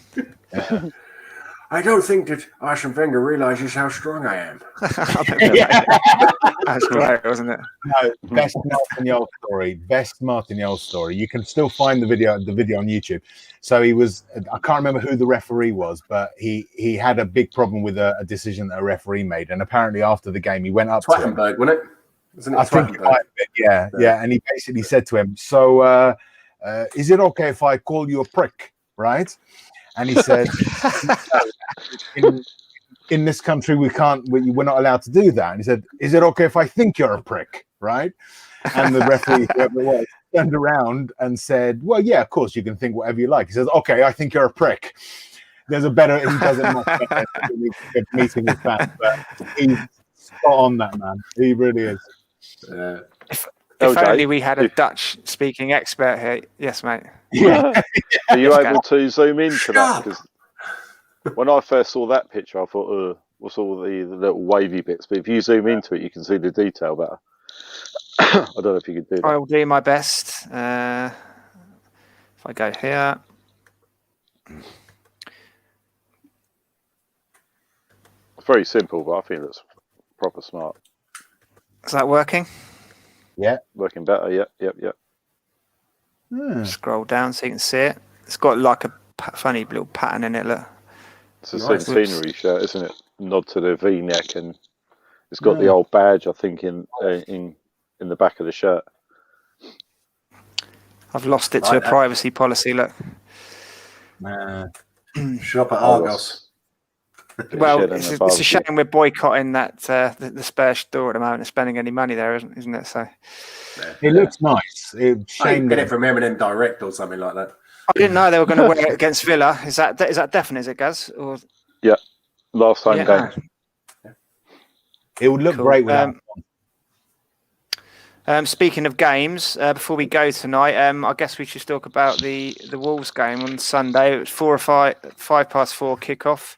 I don't think that Arsene Wenger realizes how strong I am. I remember that. That's great, wasn't it? No, best Martignol story. Best Martignol story. You can still find the video on YouTube. So he was, I can't remember who the referee was, but he had a big problem with a decision that a referee made. And apparently after the game, he went up to him. Twattenberg, wasn't it? Wasn't it I think it might have been, yeah. And he basically said to him, so is it okay if I call you a prick, right? And he said, in this country, we're not allowed to do that. And he said, is it okay if I think you're a prick, right? And the referee, whoever it was, turned around and said, well, yeah, of course, you can think whatever you like. He says, okay, I think you're a prick. He does it much better meeting with fans, but he's spot on that, man. He really is. If only we had a Dutch-speaking expert here. Yes, mate. Yeah. Are you able to zoom into that? Because when I first saw that picture, I thought, what's all the little wavy bits? But if you zoom into it, you can see the detail better. I don't know if you could do that. I will do my best. If I go here. It's very simple, but I think it's proper smart. Is that working? Yeah. Working better, yep. Scroll down so you can see it. It's got like a funny little pattern in it, look. It's a centenary shirt, isn't it? Nod to the V-neck, and it's got the old badge, I think, in the back of the shirt. I've lost it to a privacy policy, look. Shop at Argos. Well, it's a shame we're boycotting that the Spurs store at the moment and spending any money there, isn't it? So it looks nice. Shame get it from M&M Direct or something like that. I didn't know they were going to wear it against Villa. Is that definite? Is it, Gaz? Or yeah, last time game. It would look great without. Speaking of games, before we go tonight, I guess we should talk about the Wolves game on Sunday. It was 5:04 kickoff.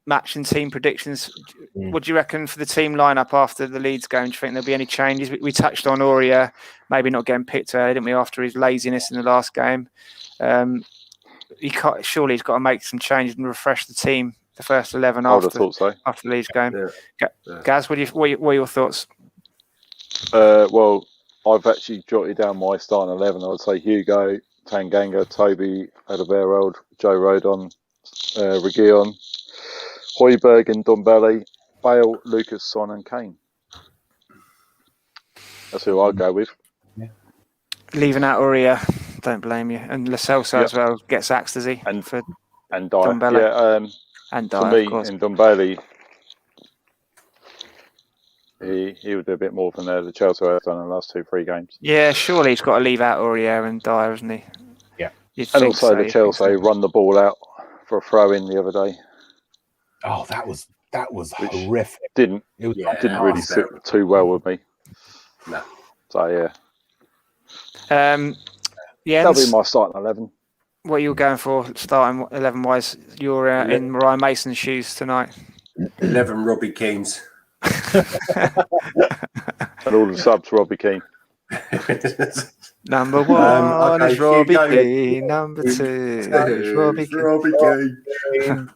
Match and team predictions. What do you reckon for the team lineup after the Leeds game? Do you think there'll be any changes? We touched on Aurier maybe not getting picked early, didn't we, after his laziness in the last game? Surely he's got to make some changes and refresh the team, the first 11 after the Leeds game. Yeah. Gaz, what are your thoughts? Well, I've actually jotted down my starting 11. I would say Hugo, Tanganga, Toby, Alderweireld, Joe Rodon, Reguilon, Højbjerg and Ndombele, Bale, Lucas, Son and Kane. That's who I'd go with. Yeah. Leaving out Aurier, don't blame you. And Lo Celso as well gets axed, does he? And Dyer. Ndombele. Yeah, and Dyer, for me, of course. Ndombele, he would do a bit more than the Chelsea have done in the last 2-3 games. Yeah, surely he's got to leave out Aurier and Dyer, hasn't he? Yeah. And also the Chelsea run the ball out for a throw in the other day. Oh, that was horrific. Didn't really sit too well with me. No. So yeah. Yeah. That'll be my starting 11. What are you going for starting 11 wise? You're in Mariah Mason's shoes tonight. 11 Robbie Keanes. And all the subs, Robbie Keane. Number 1 is Robbie Keane. Number 2 is Robbie Keane.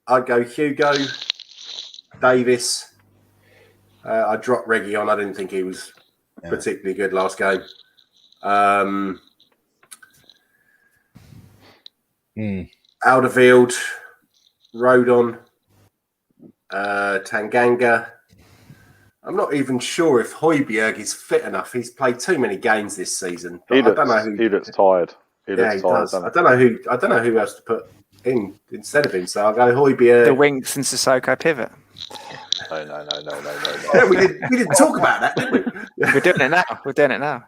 I'd go Hugo, Davis. I dropped Reguilon. I didn't think he was particularly good last game. Alderweireld, Rodon, Tanganga. I'm not even sure if Højbjerg is fit enough. He's played too many games this season. He looks tired. He does. I don't know who else to put in instead of him. So I'll go Højbjerg. The Winks and Sissoko pivot. No. Yeah, we didn't talk about that, did we? We're doing it now.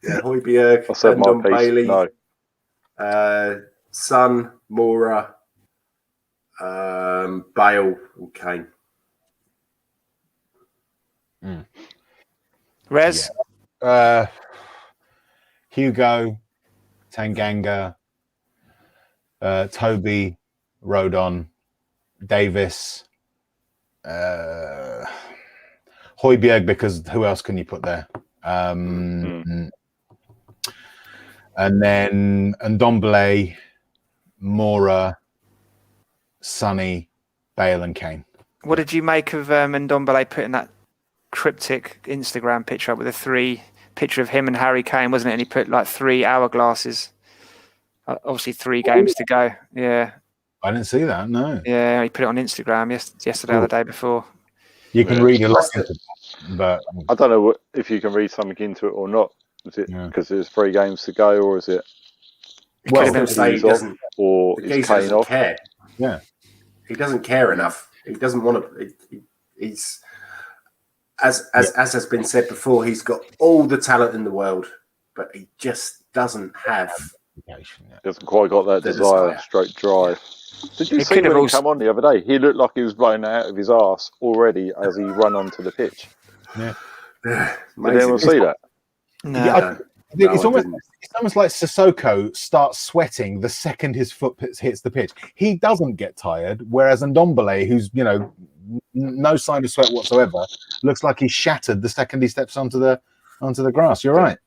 Højbjerg, I said my piece. Bailey, No. Son, Mora, Bale, and Kane. Rez? Hugo, Tanganga, Toby, Rodon, Davis, Højbjerg, because who else can you put there? And then Ndombele, Mora, Sonny, Bale, and Kane. What did you make of Ndombele putting that cryptic Instagram picture up with picture of him and Harry Kane, wasn't it? And he put like 3 hourglasses. Obviously 3 games to go. Yeah. I didn't see that, no. Yeah, he put it on Instagram yesterday or the day before. You can read a lot into that, but I don't know if you can read something into it or not. Is it because there's 3 games to go, or is it? Well, he doesn't, or is Kane off? Care. Yeah, he doesn't care enough. He doesn't want to. He's as has been said before. He's got all the talent in the world, but he just doesn't have. He hasn't quite got that desire, stroke drive. Did you see when he come on the other day? He looked like he was blowing out of his arse already as he ran onto the pitch. Yeah. Did anyone see that? No. Yeah, it's almost like Sissoko starts sweating the second his foot hits the pitch. He doesn't get tired, whereas Ndombele, who's no sign of sweat whatsoever, looks like he's shattered the second he steps onto the grass. You're right.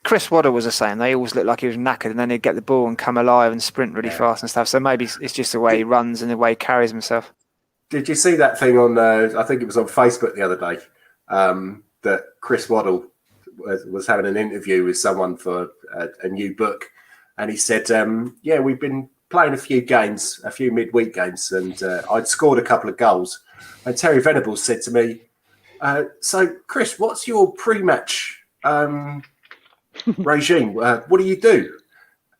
Chris Waddle was the same. They always looked like he was knackered, and then he'd get the ball and come alive and sprint really fast and stuff. So maybe it's just the way he runs and the way he carries himself. Did you see that thing on? I think it was on Facebook the other day. That Chris Waddle was having an interview with someone for a new book, and he said, "Yeah, we've been playing a few games, a few midweek games, and I'd scored a couple of goals." And Terry Venables said to me, "So, Chris, what's your pre-match regime? What do you do?"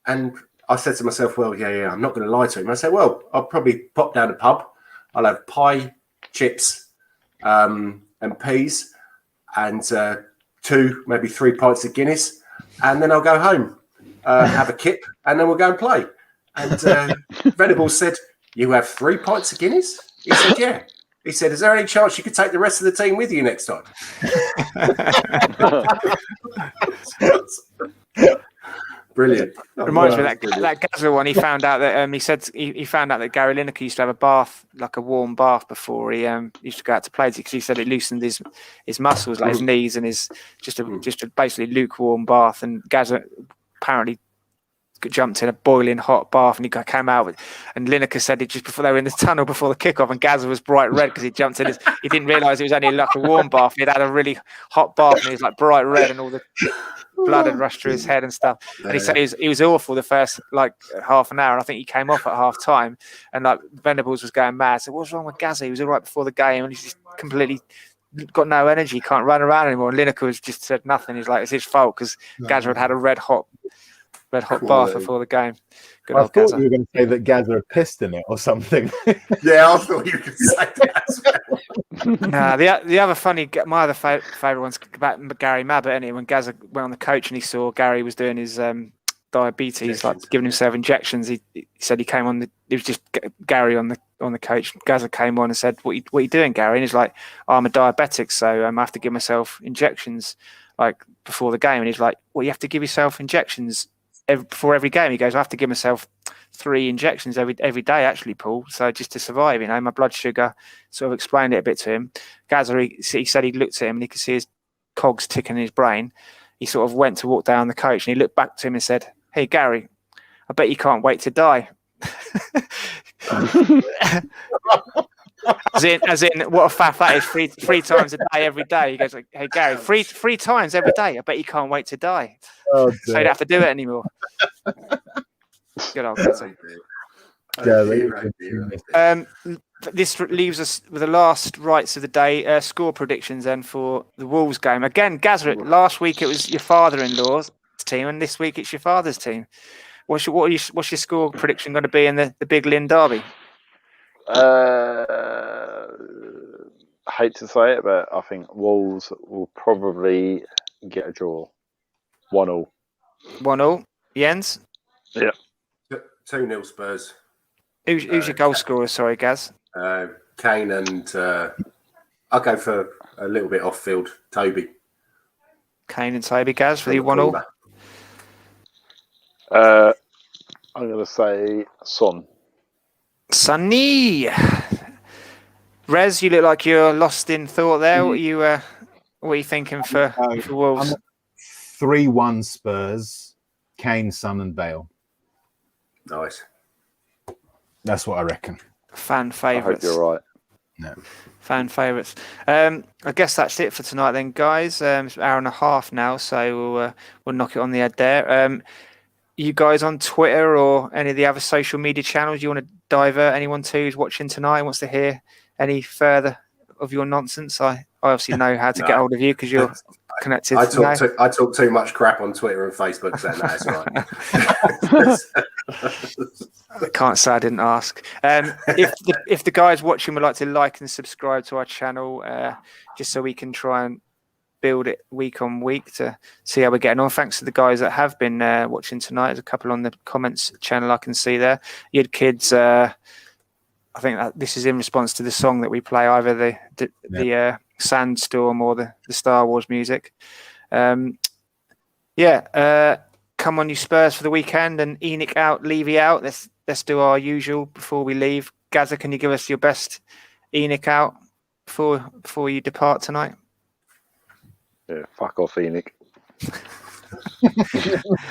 And I said to myself, "Well, yeah, I'm not going to lie to him." I said, "Well, I'll probably pop down the pub. I'll have pie, chips, and peas, and 2, maybe 3 pints of Guinness, and then I'll go home, have a kip, and then we'll go and play." And Venables said, "You have 3 pints of Guinness?" He said, "Yeah." He said, "Is there any chance you could take the rest of the team with you next time?" Brilliant. Reminds me of that Gazza one. He found out that he said he found out that Gary Lineker used to have a bath, like a warm bath, before he used to go out to play, because he said it loosened his muscles, like his knees, and his just a basically lukewarm bath. And Gazza apparently jumped in a boiling hot bath, and he came out and Lineker said it just before they were in the tunnel before the kickoff, and Gazza was bright red because he jumped in. He didn't realise it was only like a warm bath. He'd had a really hot bath, and he was like bright red, and all the blood had rushed through his head and stuff. And he said he was awful the first like half an hour, and I think he came off at half time, and like Venables was going mad. So what's wrong with Gazza? He was all right before the game, and he's just completely got no energy, can't run around anymore. And Lineker was just said nothing. He's like, it's his fault because Gazza had a red hot bath before the game. Good I old thought Gazza. you were going to say that Gazza had pissed in it or something. Yeah, I thought you were going to say that as well. Nah, the other funny, my other favourite one's about Gary Mabbutt, isn't it? When Gazza went on the coach and he saw Gary was doing his diabetes, like giving himself injections. He said he came on. It was just Gary on the coach. Gazza came on and said, "What are you doing, Gary?" And he's like, "Oh, I'm a diabetic, so I have to give myself injections like before the game." And he's like, "Well, you have to give yourself injections before every game." He goes, "I have to give myself 3 injections every day, actually, Paul. So just to survive, my blood sugar." Sort of explained it a bit to him. Gazza, he said he looked at him and he could see his cogs ticking in his brain. He sort of went to walk down the coach and he looked back to him and said, "Hey, Gary, I bet you can't wait to die." As in, what a faff that is! Three times a day, every day. He goes like, "Hey, Gary, three times every day. I bet you can't wait to die." Oh, So you don't have to do it anymore. Good old Gazza. This leaves us with the last rights of the day. Score predictions then for the Wolves game. Again, Gazza, last week it was your father-in-law's team, and this week it's your father's team. What's your score prediction going to be in the Big Lynn derby? I hate to say it, but I think Wolves will probably get a draw. 1-1. 1-1. Jens? Yeah. 2-0 Spurs. Who's your goal scorer? Sorry, Gaz. Kane and I'll go for a little bit off field. Toby. Kane and Toby, Gaz, for the 1-1. I'm going to say Son. Sonny. Rez, you look like you're lost in thought there. What are you thinking for Wolves? 3-1 Spurs, Kane, Son and Bale. Nice. That's what I reckon. Fan I favourites. hope you're right. No. Fan favourites. I guess that's it for tonight then, guys. It's an hour and a half now, so we'll knock it on the head there. You guys on Twitter or any of the other social media channels you want to divert anyone to who's watching tonight and wants to hear any further of your nonsense? I obviously know how to get hold of you because you're connected. I talk too much crap on Twitter and Facebook, so that's right. I can't say I didn't ask. If the guys watching would like to like and subscribe to our channel, just so we can try and build it week on week to see how we're getting on. Thanks to the guys that have been watching tonight. There's a couple on the comments channel I can see there. You had kids. I think that this is in response to the song that we play, either the Sandstorm or the Star Wars music. Come on, you Spurs for the weekend, and Enoch out, Levy out. Let's do our usual before we leave. Gazza, can you give us your best Enoch out before you depart tonight? Yeah, fuck off, Enoch.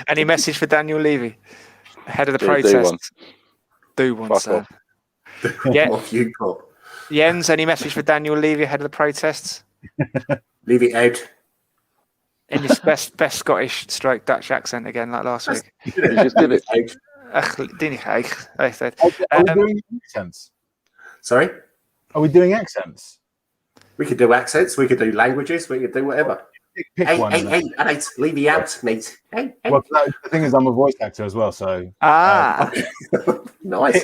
Any message for Daniel Levy ahead of the protest? Do one, fuck sir. off. Yeah. Off you go. Jens, any message for Daniel Levy ahead of the protests? Leave it out. In your best Scottish stroke Dutch accent again, like last week. You just did it. Are we doing accents? Sorry? Are we doing accents? We could do accents. We could do languages. We could do whatever. Pick one. Hey, leave me out, mate. Hey. Well, the thing is, I'm a voice actor as well, so Nice.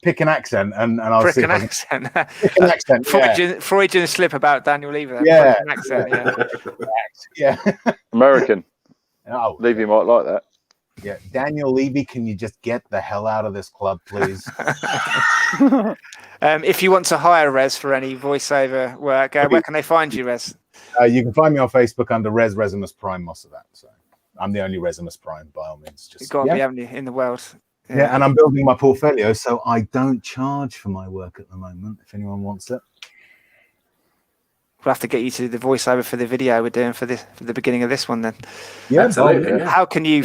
pick an accent, and I'll see. Pick an accent. Pick an accent. Freudian slip about Daniel Levy. Yeah. An accent, Yeah. American. Oh, Levy might like that. yeah. Daniel Levy, can you just get the hell out of this club, please? If you want to hire Rez for any voiceover work, where can they find you, Rez? You can find me on Facebook under Resimus Prime Mossavat. So I'm the only Resimus Prime, by all means. You've got to be, haven't you, in the world? Yeah, and I'm building my portfolio, so I don't charge for my work at the moment. If anyone wants it, we'll have to get you to do the voiceover for the video we're doing for the beginning of this one. Then, yeah, absolutely. Yeah. How can you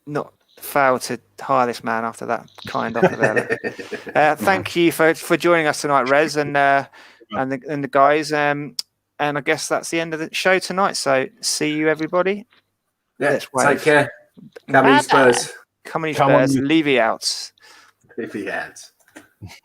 not fail to hire this man after that kind offer there? Thank you for joining us tonight, Rez, and the guys. And I guess that's the end of the show tonight. So see you, everybody. Yeah, take care. Come on, Spurs. Come on, Spurs. Levy out. Levy out.